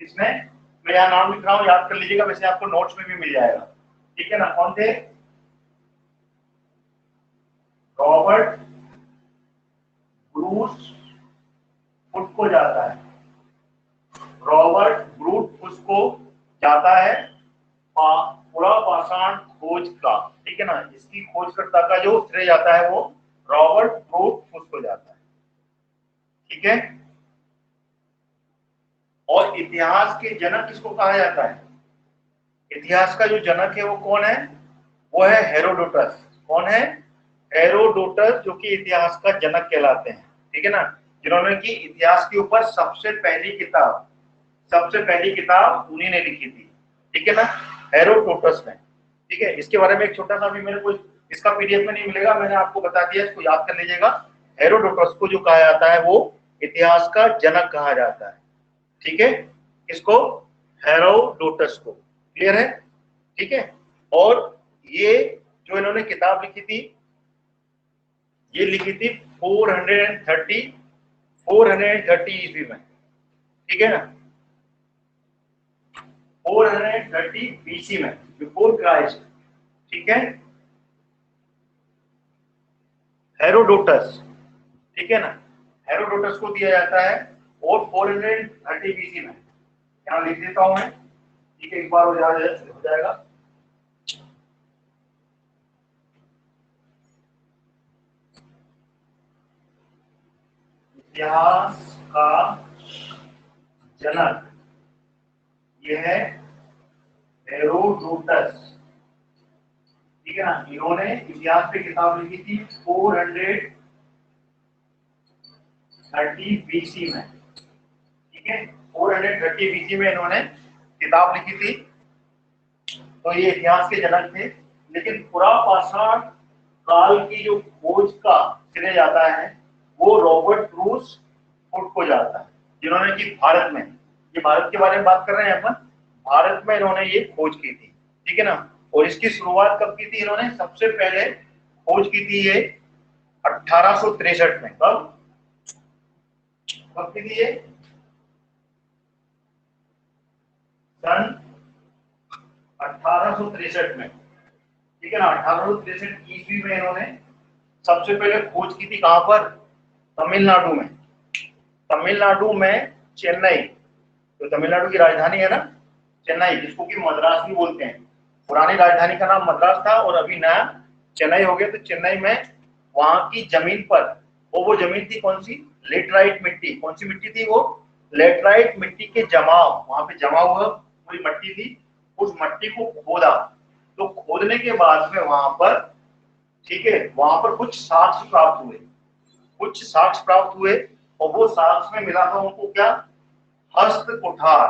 किसने, मैं यहाँ नाम लिख रहा हूँ, याद कर लीजिएगा, वैसे आपको नोट्स में भी मिल जाएगा। ठीक है ना, कौन थे, रॉबर्ट ब्रूस फुट को जाता है, रॉबर्ट ब्रूस फुट को जाता है पूरा पाषाण खोज का। ठीक है ना, इसकी खोजकर्ता का जो श्रेय जाता है वो रॉबर्ट ब्रूस फुट को जाता है। ठीक है, और इतिहास के जनक किसको कहा जाता है, इतिहास का जो जनक है वो कौन है, वो है हेरोडोटस। कौन है, हेरोडोटस, जो कि इतिहास का जनक कहलाते हैं। ठीक है ना, जिन्होंने की इतिहास के ऊपर सबसे पहली किताब उन्हीं ने लिखी थी। ठीक है ना, हेरोडोटस ने। ठीक है, इसके बारे में एक छोटा सा भी मेरे को इसका पीडीएफ में नहीं मिलेगा, मैंने आपको बता दिया, इसको याद कर लीजिएगा। हेरोडोटस को जो कहा जाता है वो इतिहास का जनक कहा जाता है। ठीक है, इसको, हेरोडोटस को। क्लियर है, ठीक है। और ये जो इन्होंने किताब लिखी थी, ये लिखी थी 430 ईस्वी में। ठीक है ना, 430 बीसी में, बिफोर क्राइस्ट। ठीक है, हेरोडोटस। ठीक है ना, हेरोडोटस को दिया जाता है, और 430 बीसी में, यहाँ लिख देता हूं मैं। ठीक है, एक बार हो जाएगा। इतिहास का जनक ये है हेरोडोटस। ठीक है ना, इन्होंने इतिहास पे किताब लिखी थी 430 बीसी में। ठीक है, 430 बीसी में इन्होंने किताब लिखी थी, तो ये इतिहास के जनक थे। लेकिन पूरा पाषाण काल की जो खोज का श्रेय जाता है वो रॉबर्ट ब्रूस फुट को जाता है, जिन्होंने की भारत में, ये भारत के बारे में बात कर रहे हैं अपन, भारत में इन्होंने ये खोज की थी। ठीक है ना, और इसकी शुरुआत कब की थी इन्होंने, सबसे पहले खोज की थी ये 1863 में। कब कब की थी ये, सन 1863 में। ठीक है ना, 1863 ईस्वी में इन्होंने सबसे पहले खोज की थी, कहां पर, तमिलनाडु में। तमिलनाडु में चेन्नई, तो तमिलनाडु की राजधानी है ना चेन्नई, जिसको कि मद्रास भी बोलते हैं। पुरानी राजधानी का नाम मद्रास था और अभी नया चेन्नई हो गया। तो चेन्नई में वहां की जमीन पर, वो जमीन थी कौन सी, लेटराइट मिट्टी। कौन सी मिट्टी थी वो, लेटराइट मिट्टी के जमाव, वहां पे जमा हुआ पूरी मिट्टी थी। उस मिट्टी को खोदा, तो खोदने के बाद में वहां पर, ठीक है, वहां पर कुछ साक्ष्य प्राप्त हुए, और वो साक्ष्य में मिला था उनको क्या, हस्त कुठार।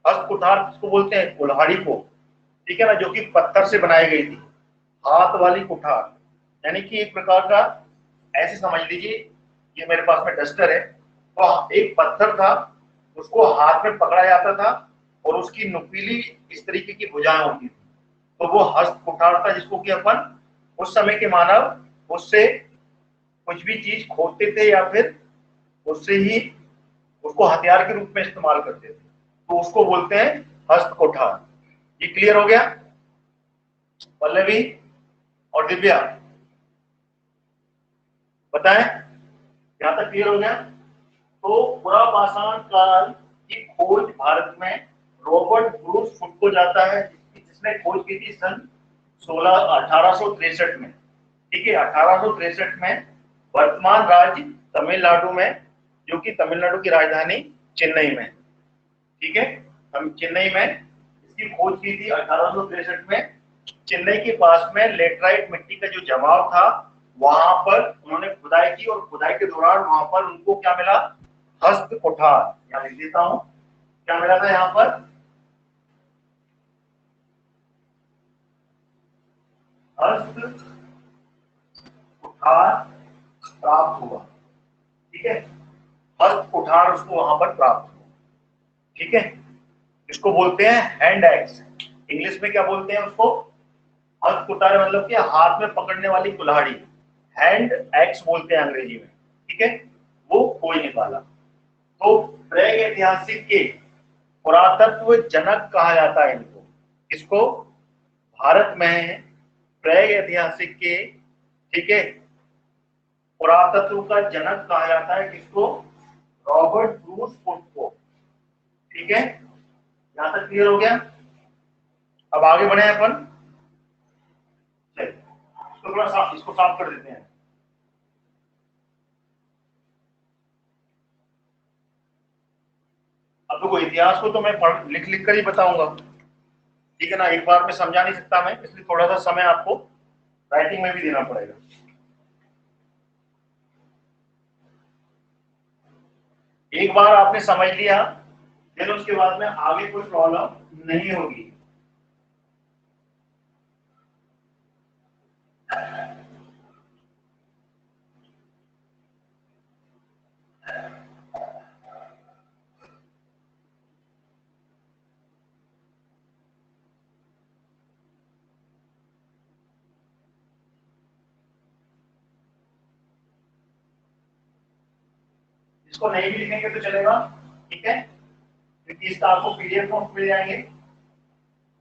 हस्त कुठार किसको बोलते हैं, कुल्हाड़ी को। ठीक है ना, जो कि पत्थर से बनाई गई थी, हाथ वाली कुठार, यानी कि एक प्रकार का, ऐसे समझ लीजिए, ये मेरे पास में डस्टर है, तो एक पत्थर था, उसको हाथ में पकड़ा जाता था और उसकी नुकीली इस तरीके की भुजाएं होती थी, तो वो हस्त कुठार था, जिसको कि अपन उस समय के मानव उससे कुछ भी चीज खोदते थे या फिर उससे ही उसको हथियार के रूप में इस्तेमाल करते थे, तो उसको बोलते हैं हस्त कुठार। ये क्लियर हो गया? पल्लवी और दिव्या बताएं, यहां तक क्लियर हो गया? तो पुरापाषाण काल की खोज भारत में रॉबर्ट ब्रूस फुट को जाता है, जिसने खोज की थी सन 1863 में। ठीक है, 1863 में वर्तमान राज्य तमिलनाडु में, जो कि तमिलनाडु की राजधानी चेन्नई में। ठीक है, हम चेन्नई में इसकी खोज की थी 1863 में। चेन्नई के पास में लेटराइट मिट्टी का जो जमाव था, वहां पर उन्होंने खुदाई की और खुदाई के दौरान वहां पर उनको क्या मिला? हस्त कुठार। यहाँ लिख देता हूं, क्या मिला था यहाँ पर? हस्त कुठार प्राप्त हुआ। ठीक है, हस्त कुठार उसको वहां पर प्राप्त हुआ। ठीक है, इसको बोलते हैं हैंड एक्स। इंग्लिश में क्या बोलते हैं उसको? हस्त कुठार मतलब कि हाथ में पकड़ने वाली कुल्हाड़ी, हैंड एक्स बोलते हैं अंग्रेजी में। ठीक है, वो खोज निकाला। तो प्रागैतिहासिक के पुरातत्व जनक कहा जाता है इनको। इसको भारत में प्रागैतिहासिक के, ठीक है, पुरातत्व का जनक कहा जाता है किसको? रॉबर्ट ब्रूस फुट को। ठीक है, यहां तक क्लियर हो गया? अब आगे बढ़े अपन। चलिए इसको थोड़ा साफ, इसको साफ कर देते हैं। अब देखो, इतिहास को तो मैं लिख लिख कर ही बताऊंगा, ठीक है ना, एक बार में समझा नहीं सकता मैं, इसलिए थोड़ा सा समय आपको राइटिंग में भी देना पड़ेगा। एक बार आपने समझ लिया, फिर उसके बाद में आगे कोई प्रॉब्लम नहीं होगी। इसको नहीं भी लिखेंगे तो चलेगा, ठीक है, क्योंकि इसका आपको पीडीएफ नोट मिल जाएंगे।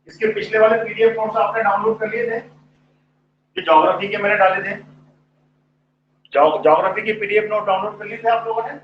इसके पिछले वाले पीडीएफ नोट्स आपने डाउनलोड कर लिए थे, जो ज्योग्राफी के मैंने डाले थे। ज्योग्राफी के पीडीएफ नोट डाउनलोड कर लिए थे आप लोगों ने?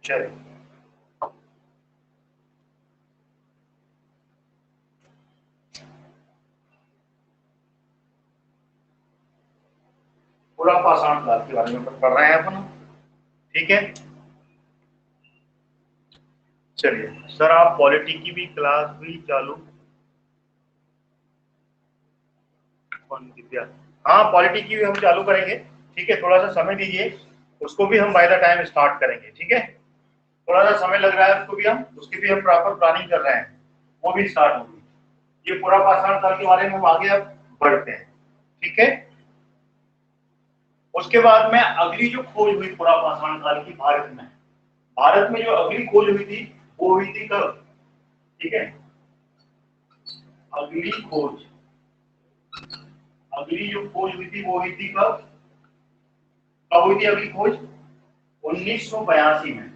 चलिए, पूरा पाषाण काल के बारे में पढ़ रहे हैं अपन, ठीक है। चलिए सर, आप पॉलिटी की भी क्लास भी चालू? हाँ, पॉलिटी की भी हम चालू करेंगे, ठीक है, थोड़ा सा समय दीजिए, उसको भी हम बाय द टाइम स्टार्ट करेंगे, ठीक है। थोड़ा सा समय लग रहा है उसको भी, हम उसकी भी हम प्रॉपर प्लानिंग कर रहे हैं, वो भी स्टार्ट होगी। ये पूरा पाषाण काल के बारे में हम आगे अब बढ़ते हैं, ठीक है। उसके बाद में अगली जो खोज हुई पूरा पाषाण काल की भारत में जो अगली खोज हुई थी, वो हुई थी कब? ठीक है, अगली खोज, अगली जो खोज हुई थी वो हुई थी कब? कब हुई थी अगली खोज? 1982 में।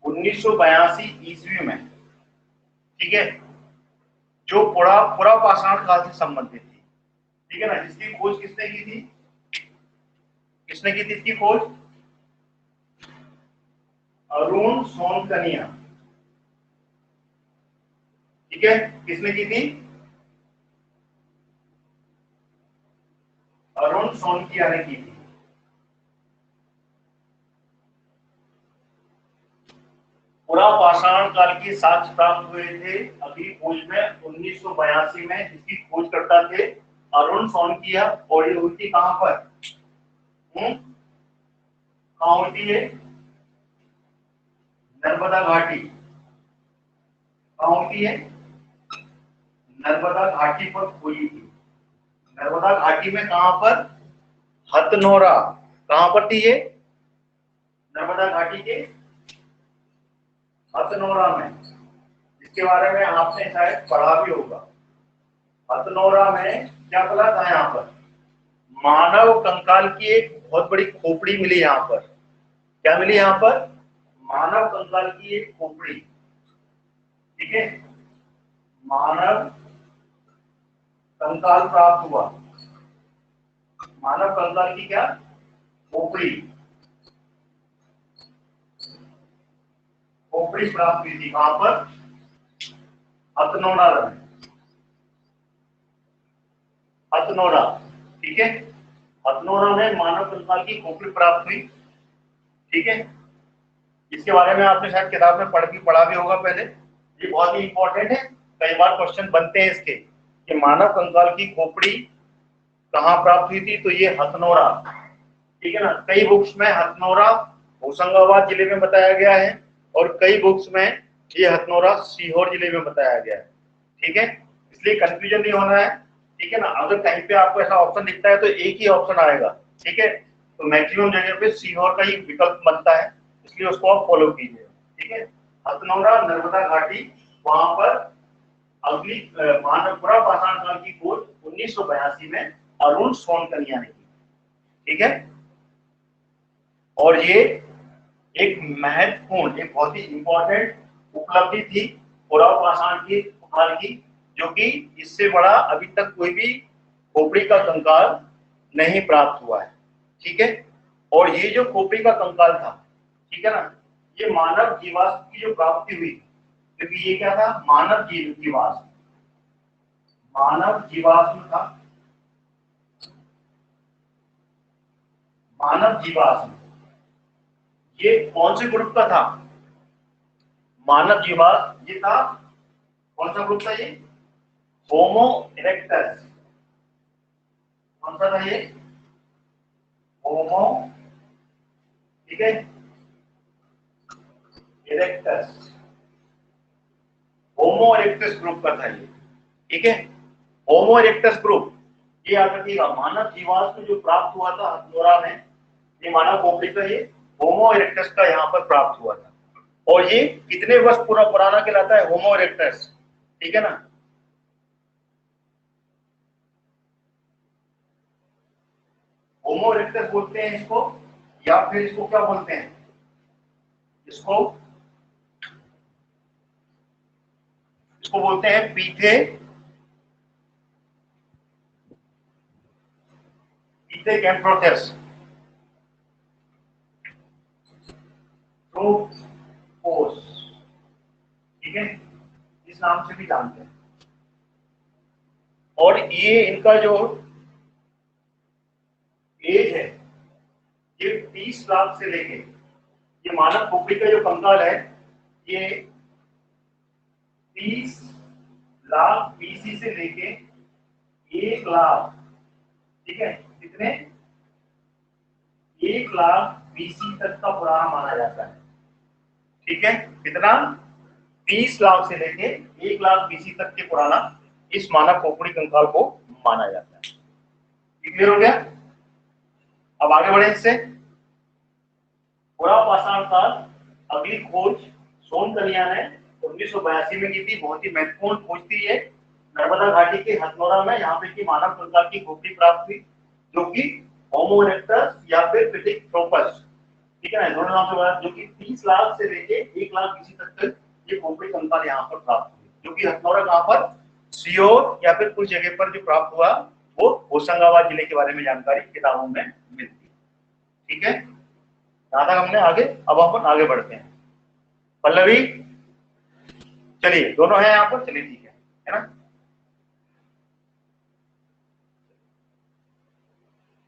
1982 ईस्वी में, ठीक है, जो पूरा पूरा पाषाण काल से संबंधित थी, ठीक है ना। जिसकी खोज किसने की थी? किसने की थी इसकी खोज? अरुण सोनकनिया, ठीक है, किसने की थी? अरुण सोनकिया ने की थी। पूरा पाषाण काल के साक्ष्य प्राप्त हुए थे अगली खोज में 1982 में, जिसकी खोज करता थे अरुण सोनकिया, और ये हुई थी कहां पर? कहां हुई थी ये? नर्मदा घाटी। कहां हुई थी ये? नर्मदा घाटी पर हुई थी। नर्मदा घाटी में कहां पर? हथनोरा। कहां पर थी ये? नर्मदा घाटी के हथनोरा में, जिसके बारे में आपने शायद पढ़ा भी होगा। हथनोरा में क्या पढ़ा था? यहाँ पर मानव कंकाल की एक बहुत बड़ी खोपड़ी मिली। यहाँ पर क्या मिली? यहाँ पर मानव कंकाल की एक खोपड़ी। ठीक है, मानव कंकाल प्राप्त हुआ। मानव कंकाल की क्या? खोपड़ी। खोपड़ी प्राप्त हुई थी कहां पर? हथनोरा में। हथनोरा, ठीक है, हथनोरा में मानव कंकाल की खोपड़ी प्राप्त हुई। ठीक है, इसके बारे में आपने शायद किताब में पढ़ा भी होगा पहले। ये बहुत ही इंपॉर्टेंट है, कई बार क्वेश्चन बनते हैं इसके कि मानव कंकाल की खोपड़ी कहाँ प्राप्त हुई थी, तो ये हथनोरा। ठीक है ना, कई बुक्स में हथनोरा होशंगाबाद जिले में बताया गया है, और कई बुक्स में ये हथनोरा सीहोर जिले में बताया गया है। ठीक है, इसलिए कंफ्यूजन नहीं होना है। ठीक है ना, अगर कहीं पे आपको ऐसा ऑप्शन दिखता है तो एक ही ऑप्शन आएगा। ठीक है, तो मैक्सिमम जगह पे सीहोर का ही विकल्प बनता है, इसलिए उसको आप फॉलो कीजिए। ठीक है, हथनोरा नर्मदा घाटी, वहां पर अगली मानवपुरा पाषाण काल की खोज 1982 में अरुण सोनकनिया ने की। ठीक है, और ये एक महत्वपूर्ण, एक बहुत ही इंपॉर्टेंट उपलब्धि थी पुराव पाषाण की काल की, जो कि इससे बड़ा अभी तक कोई भी खोपड़ी का कंकाल नहीं प्राप्त हुआ है। ठीक है, और ये जो खोपड़ी का कंकाल था, ठीक है ना, ये मानव जीवाश्म की जो प्राप्ति हुई, क्योंकि ये क्या था? मानव जीवाश्म, मानव जीवाश्म था। मानव जीवाश्म ये कौन से ग्रुप का था? मानव जीवाश्म ये था, कौन सा ग्रुप था ये? होमो इरेक्टस। कौन सा था ये? होमो, ठीक है, इरेक्टस। होमो इरेक्टस ग्रुप का था ये। ठीक है, होमो इरेक्टस ग्रुप, ये याद रखिएगा। मानव जीवाश्म जो प्राप्त हुआ था हथनोरा में, ये मानव खोपड़ी का ये होमो इरेक्टस का यहाँ पर प्राप्त हुआ था। और ये कितने वर्ष पूरा पुराना कहलाता है? होमो इरेक्टस। ठीक है ना, होमो इरेक्टस बोलते हैं इसको, या फिर इसको क्या बोलते हैं? इसको इसको बोलते हैं पिथेकैम्प्रोथेस ट्रोपोस। ठीक है, इस नाम से भी जानते हैं। और ये इनका जो एज है, ये 30 लाख से लेके, ये मानव खोपड़ी का जो कंकाल है, ये 30 लाख बीसी से लेके 1 लाख, ठीक है, कितने? 1 लाख बीसी तक का पुराना माना जाता है। ठीक है, कितना? 30 लाख से लेके 1 लाख बीसी तक के पुराना इस मानव खोपड़ी कंकाल को माना जाता है। क्लियर हो गया? अब आगे बढ़े इससे। पुरा पाषाण काल, अगली खोज सोनकनिया ने 1982 में की थी। बहुत ही महत्वपूर्ण खोज थी ये। नर्मदा घाटी के हथनोरा में यहाँ पे की मानव कंकाल की खोपड़ी प्राप्त हुई, जो कि होमो इरेक्टस या फिर पिथेकैम्प्रोथेस, ठीक है ना, दोनों नाम से बना, जो कि 30 लाख से लेके 1 लाख बीसी तक ये खोपड़ी कंकाल यहाँ पर प्राप्त हुई, जो कि हथनोरा कहाँ पर? सीहोर या फिर कुछ जगह पर जो प्राप्त हुआ वो होशंगाबाद जिले के बारे में जानकारी किताबों में मिलती है। ठीक है, यहां तक हमने आगे, अब अपन आगे बढ़ते हैं। पल्लवी, चलिए दोनों हैं यहाँ पर, चलिए ठीक है ना।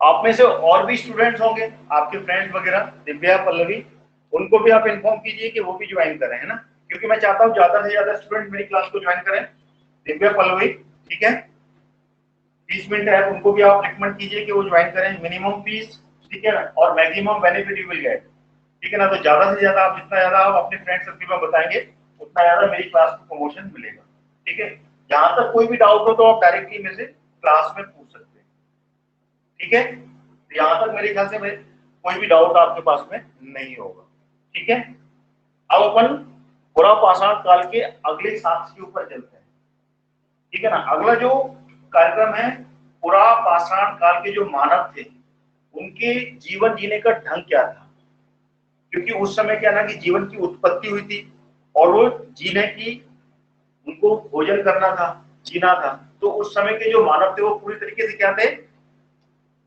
आप में से और भी स्टूडेंट्स होंगे, आपके फ्रेंड्स वगैरह, दिव्या, पल्लवी, उनको भी आप इन्फॉर्म कीजिए कि वो भी ज्वाइन करें, है ना, क्योंकि मैं चाहता हूँ ज्यादा से ज्यादा स्टूडेंट मेरी क्लास को ज्वाइन करें। दिव्या पल्लवी, ठीक है, 20 मिनट है, उनको भी आप रिकमेंड कीजिए कि वो ज्वाइन करें। मिनिमम फीस, ठीक है ना, और maximum benefit you will get, ठीक है ना। तो ज्यादा से ज्यादा आप जितना ज्यादा आप अपने फ्रेंड सर्कल में बताएंगे उतना ज्यादा मेरी क्लास को प्रमोशन मिलेगा, ठीक है। जहां तक कोई भी डाउट हो तो आप डायरेक्टली मेरे से क्लास में पूछ सकते हैं, ठीक है। तो यहाँ तक मेरे ख्याल से कोई भी डाउट आपके पास में नहीं होगा, ठीक है। अब अपन पूरा पाषाण काल के अगले साक्ष्य के ऊपर चलते हैं, ठीक है ना। अगला जो कार्यक्रम है, पूरा पाषाण काल के जो मानव थे उनके जीवन जीने का ढंग क्या था, क्योंकि उस समय क्या ना कि जीवन की उत्पत्ति हुई थी और वो जीने की, उनको भोजन करना था, जीना था। तो उस समय के जो मानव थे वो पूरी तरीके से क्या थे,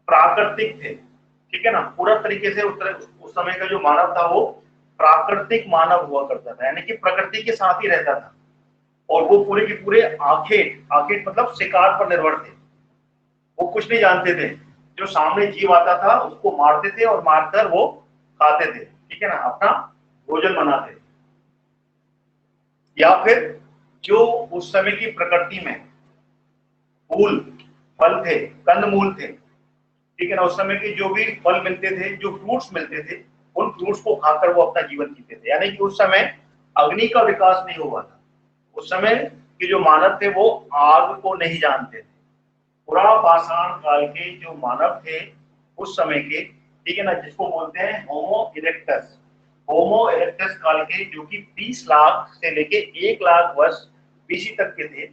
प्राकृतिक थे, ठीक है ना। पूरा तरीके से उस समय का जो मानव था वो प्राकृतिक मानव हुआ करता था, यानी कि प्रकृति के साथ ही रहता था। और वो पूरे के पूरे आखेट आखेट मतलब शिकार पर निर्भर थे। वो कुछ नहीं जानते थे, जो सामने जीव आता था उसको मारते थे और मारकर वो खाते थे, ठीक है ना, अपना भोजन बनाते। या फिर जो उस समय की प्रकृति में फूल फल थे, कंदमूल थे, ठीक है ना, उस समय के जो भी फल मिलते थे, जो फ्रूट्स मिलते थे, उन फ्रूट्स को खाकर वो अपना जीवन जीते थे। यानी कि उस समय अग्नि का विकास नहीं हुआ था। उस समय के जो मानव थे वो आग को नहीं जानते थे। पूरा पाषाण काल के जो मानव थे उस समय के, ठीक है ना, जिसको बोलते हैं होमो इरेक्टस। होमो इरेक्टस काल के जो कि 20 लाख से लेके 1 लाख वर्ष बीसी तक के थे,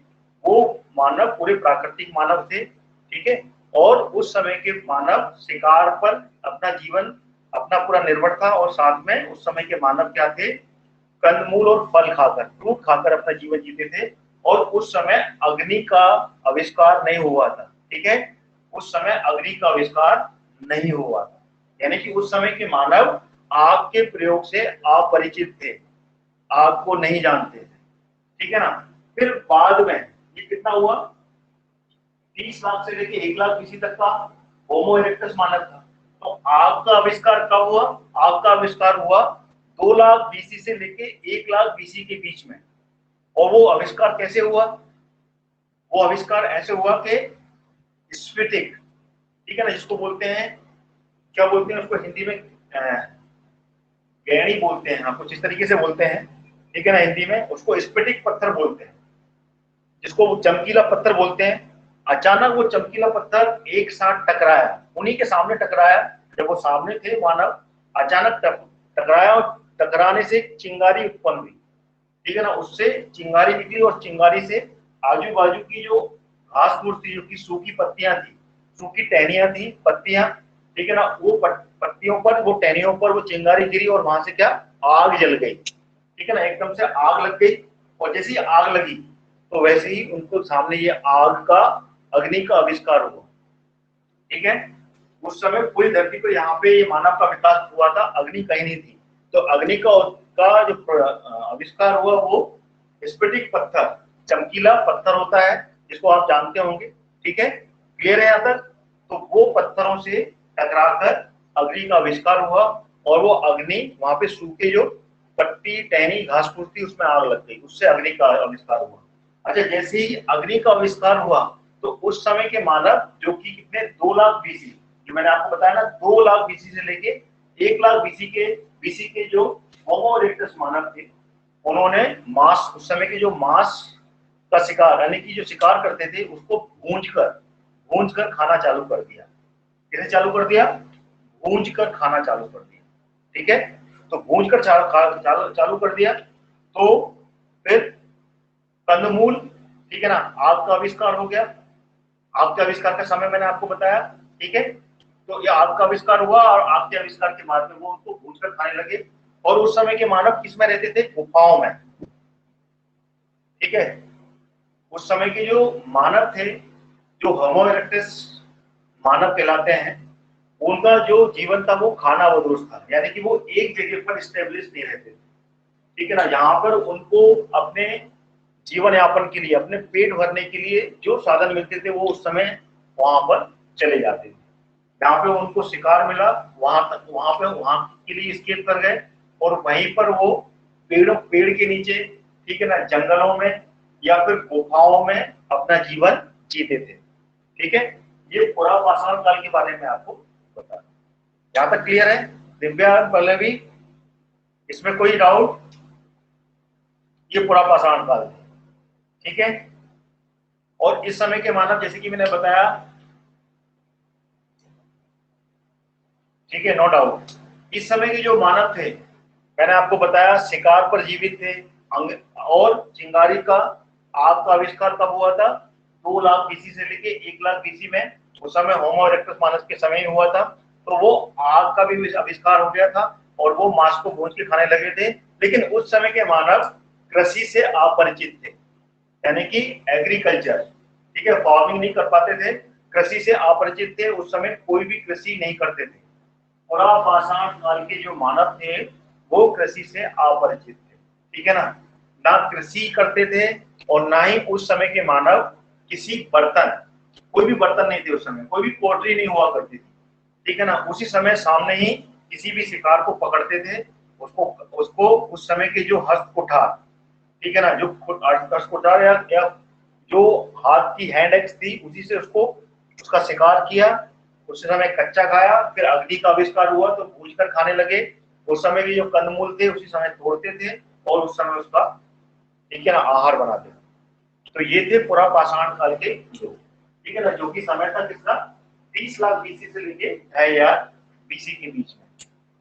वो मानव पूरे प्राकृतिक मानव थे, ठीक है। और उस समय के मानव शिकार पर अपना जीवन अपना पूरा निर्भर था, और साथ में उस समय के मानव क्या थे, कंदमूल और फल खाकर, फ्रूट खाकर अपना जीवन जीते थे। और उस समय अग्नि का आविष्कार नहीं हुआ था, ठीक है। उस समय अग्नि का आविष्कार नहीं हुआ था, यानी कि उस समय के मानव आग के प्रयोग से अपरिचित थे, आग को नहीं जानते थे, ठीक है ना। फिर बाद में ये कितना हुआ, 30 लाख से लेके 1 लाख बीसी तक का होमो इरेक्टस मानव था। तो आग का आविष्कार कब हुआ, आग का आविष्कार हुआ 2 लाख बीसी से लेके 1 लाख बीसी के बीच में। और वो आविष्कार कैसे हुआ, वो आविष्कार ऐसे हुआ कि स्फटिक, ठीक है ना, जिसको बोलते हैं, क्या बोलते हैं उसको हिंदी में, गैणी बोलते हैं, हाँ कुछ इस तरीके से बोलते हैं, ठीक है ना। हिंदी में उसको स्फटिक पत्थर बोलते हैं, जिसको चमकीला पत्थर बोलते हैं। अचानक वो चमकीला पत्थर एक साथ टकराया, उन्हीं के सामने टकराया, जब वो सामने थे मानव, अचानक टकराया और टकराने से चिंगारी उत्पन्न हुई, ठीक है ना। उससे चिंगारी निकली और चिंगारी से आजू बाजू की जो घास फूस थी, जो की सूखी पत्तियां थी, सूखी टहनियां थी, पत्तियां, ठीक है ना, वो पत्तियों पर, वो टहनियों पर वो चिंगारी गिरी और वहां से क्या, आग जल गई, ठीक है ना, एकदम से आग लग गई। और जैसे ही आग लगी तो वैसे ही उनको सामने ये आग का, अग्नि का आविष्कार हुआ, ठीक है। उस समय पूरी धरती पर यहाँ पे ये मानव का विकास हुआ था, अग्नि कहीं नहीं थी। तो अग्नि का जो आविष्कार हुआ वो स्फटिक पत्थर, चमकीला पत्थर होता है, जिसको आप जानते होंगे, ठीक है, क्लियर है यहाँ तक। तो वो पत्थरों से टकराकर अग्नि का आविष्कार हुआ, और वो अग्नि वहां पे सूखे जो पत्ती टहनी घास फूस थी उसमें आग लग गई, उससे अग्नि का आविष्कार हुआ। अच्छा, जैसे ही अग्नि का आविष्कार हुआ तो उस समय के मानव जो कि कितने, 2 लाख बीसी, जो मैंने आपको बताया ना, 2 लाख बीसी से लेके 1 लाख बीसी के जो होमो इरेक्टस मानव थे, उन्होंने मांस, उस समय के जो मांस का शिकार, यानी कि जो शिकार करते थे उसको भूंज कर खाना चालू कर दिया। कैसे चालू कर दिया, भूंज कर खाना चालू कर दिया, ठीक है। तो भूंज कर चालू कर दिया। तो फिर कंदमूल, ठीक है ना, आग का आविष्कार हो गया। आग के आविष्कार का समय मैंने आपको बताया, ठीक है। तो ये आग का आविष्कार हुआ और आग के आविष्कार के बाद में वो उनको भूंज कर खाने लगे। और उस समय के मानव किस में रहते थे, गुफाओं में, ठीक है। उस समय के जो मानव थे, जो होमो इरेक्टस मानव कहलाते हैं, उनका जो जीवन था वो खाना बदोश था, यानी कि वो एक जगह पर स्टेब्लिश नहीं रहते थे, ठीक है ना। यहाँ पर उनको अपने जीवन यापन के लिए, अपने पेट भरने के लिए जो साधन मिलते थे वो उस समय वहां पर चले जाते थे। जहाँ पे उनको शिकार मिला वहां तक, वहां पे वहां के लिए स्केप कर गए, और वहीं पर वो पेड़ के नीचे, ठीक है ना, जंगलों में या फिर गुफाओं में अपना जीवन जीते थे। ठीक है, ये पूरा पाषाण काल के बारे में आपको बता, यहाँ तक क्लियर है? दिव्या, पल्लवी, इसमें कोई डाउट? ये पूरा पाषाण काल है, ठीक है। और इस समय के मानव, जैसे कि मैंने बताया, ठीक है, नो डाउट, इस समय के जो मानव थे, मैंने आपको बताया शिकार पर जीवित थे। और चिंगारी का, आग का आविष्कार कब हुआ था? 2 लाख बीसी से लेके 1 लाख बीसी में, उस समय होमो इरेक्टस मानस के समय में हुआ था। तो वो आग का भी आविष्कार हो गया था और वो मांस को भून के खाने लगे थे। लेकिन उस समय के मानव कृषि से अपरिचित थे, यानी कि एग्रीकल्चर, ठीक है, फार्मिंग नहीं कर पाते थे, कृषि से अपरिचित थे। उस समय कोई भी कृषि नहीं करते थे। पूरा पाषाण काल के जो मानव थे वो कृषि से अपरिचित थे, ठीक है ना, ना कृषि करते थे और ना ही उस समय के मानव किसी बर्तन, कोई भी बर्तन नहीं थे उस समय, कोई भी पोट्री नहीं हुआ करती थी, ठीक है ना। उसी समय सामने ही किसी भी शिकार को पकड़ते थे, उसको उसको उस समय के जो हस्त कुठार, ठीक है ना, जो हस्त कुठार या जो हाथ की हैंड एक्स थी, उसी से उसको उसका शिकार किया। उस समय कच्चा खाया, फिर अग्नि का आविष्कार हुआ तो भूनकर खाने लगे। उस समय के जो कंदमूल थे उसी समय तोड़ते थे और उस समय उसका, ठीक है ना, आहार बनाते थे। तो ये थे पूरा पाषाण काल के लोग, ठीक है ना, जो कि समय था कितना? 30 लाख बीसी से लेके 2000 बीसी के बीच में,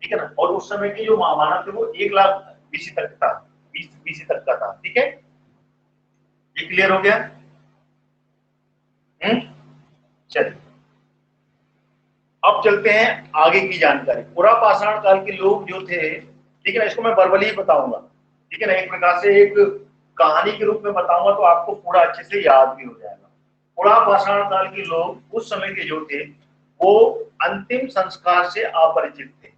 ठीक है ना। और उस समय के जो मानव थे वो 1 लाख बीसी तक था, 20 बीसी तक का था, ठीक है। ये क्लियर हो गया? चलिए अब चलते हैं आगे की जानकारी। पूरा पाषाण काल के लोग जो थे, ठीक है ना, इसको मैं वर्बली बताऊंगा, ठीक है ना, एक प्रकार से एक कहानी के रूप में बताऊंगा तो आपको पूरा अच्छे से याद भी हो जाएगा। पूरा पाषाण काल के लोग उस समय के जो थे वो अंतिम संस्कार से अपरिचित थे।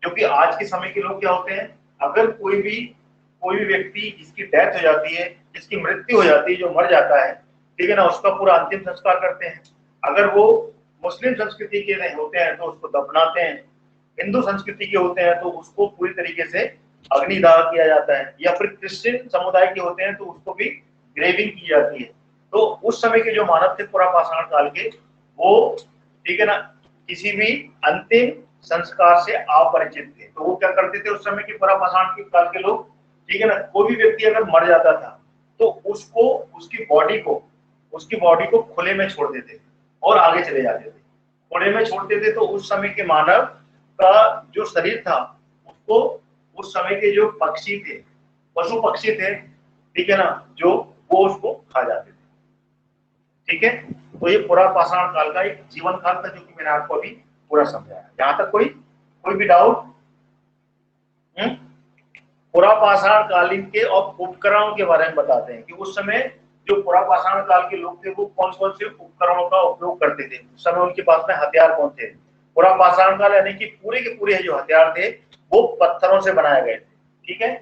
जो कि आज के समय के लोग क्या होते हैं, अगर कोई भी व्यक्ति जिसकी डेथ हो जाती है, जिसकी मृत्यु हो जाती है, जो मर जाता है, ठीक है ना, उसका पूरा अंतिम संस्कार करते हैं। अगर वो मुस्लिम संस्कृति के होते हैं तो उसको दफनाते हैं, हिंदू संस्कृति के होते हैं तो उसको पूरी तरीके से अग्निदाह किया जाता है, या फिर क्रिश्चियन समुदाय के होते हैं तो उसको भी ग्रेविंग की जाती है। तो उस समय के जो मानव थे पूरा पाषाण काल के, वो, ठीक है ना, किसी भी अंतिम संस्कार से अपरिचित थे। तो वो क्या करते थे उस समय के पूरा पाषाण के काल के लोग, ठीक है ना, कोई भी व्यक्ति अगर मर जाता था तो उसको, उसकी बॉडी को खुले में छोड़ देते थे और आगे चले जाते थे। खुले में छोड़ते थे तो उस समय के मानव का जो शरीर था उसको उस समय के जो पक्षी थे, पशु पक्षी थे, ठीक है ना, जो वो उसको खा जाते थे, ठीक है। तो ये पूरा पाषाण काल का एक जीवन काल था जो कि मैंने आपको अभी पूरा समझाया। यहाँ तक कोई कोई भी डाउट? पूरा पाषाण कालीन के और उपकरणों के बारे में बताते हैं कि उस समय जो पूरा पाषाण काल के लोग थे वो कौन कौन से उपकरणों का उपयोग करते थे, उस समय उनके पास में हथियार कौन थे। पूरा पाषाण काल यानी कि पूरे के पूरे जो हथियार थे वो पत्थरों से बनाए गए थे, ठीक है,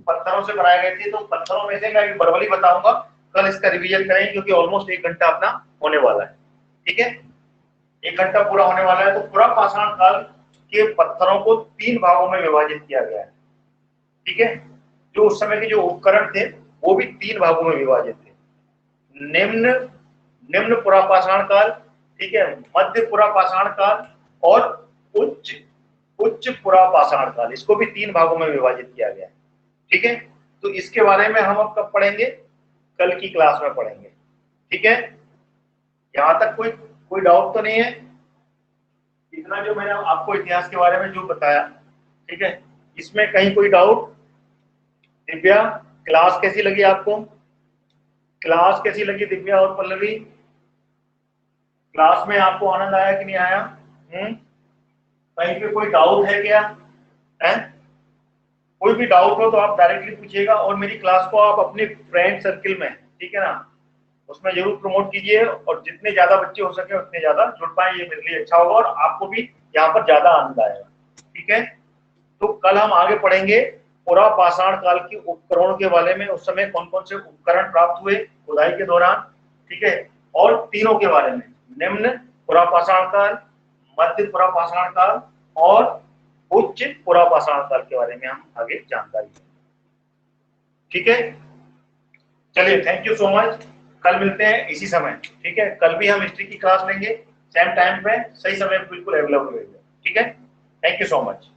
पत्थरों से बनाए गए थे। तो पत्थरों में से मैं अभी वर्बली बताऊंगा, कल इसका रिवीजन करेंगे क्योंकि ऑलमोस्ट 1 घंटा अपना होने वाला है, ठीक है, 1 घंटा पूरा होने वाला है। तो पूरा पाषाण काल के पत्थरों को 3 भागों में विभाजित किया गया है, ठीक है। जो उस समय के जो उपकरण थे वो भी 3 भागों में विभाजित थे। निम्न निम्न पुरा पाषाण काल, ठीक है, मध्य पुरा पाषाण काल और उच्च उच्च पुरा पाषाण काल, इसको भी 3 भागों में विभाजित किया गया है, ठीक है। तो इसके बारे में हम अब कब पढ़ेंगे? कल की क्लास में पढ़ेंगे, ठीक है। यहां तक कोई डाउट तो नहीं है? इतना जो मैंने आपको इतिहास के बारे में जो बताया, ठीक है, इसमें कहीं कोई डाउट? दिव्या, क्लास कैसी लगी आपको? क्लास कैसी लगी दिव्या और पल्लवी? क्लास में आपको आनंद आया कि नहीं आया? कहीं पे कोई डाउट है क्या? है? कोई भी डाउट हो तो आप डायरेक्टली पूछिएगा और मेरी क्लास को आप अपने फ्रेंड सर्किल में, ठीक है ना, उसमें जरूर प्रमोट कीजिए और जितने ज्यादा बच्चे हो सके उतने ज्यादा जुड़ पाए, ये मेरे लिए अच्छा होगा और आपको भी यहाँ पर ज्यादा आनंद आएगा, ठीक है। तो कल हम आगे पढ़ेंगे पूरा पाषाण काल के उपकरणों के बारे में, उस समय कौन कौन से उपकरण प्राप्त हुए खुदाई के दौरान, ठीक है, और तीनों के बारे में, निम्न पुरा पाषाण काल, मध्य पुरा पाषाण काल और उच्च पूर्वापाषाण काल के बारे में हम आगे जानकारी लेंगे। ठीक है, चलिए थैंक यू सो मच। कल मिलते हैं इसी समय, ठीक है। कल भी हम हिस्ट्री की क्लास लेंगे, सेम टाइम पे, सही समय पे बिल्कुल अवेलेबल रहेगा। ठीक है, थैंक यू सो मच।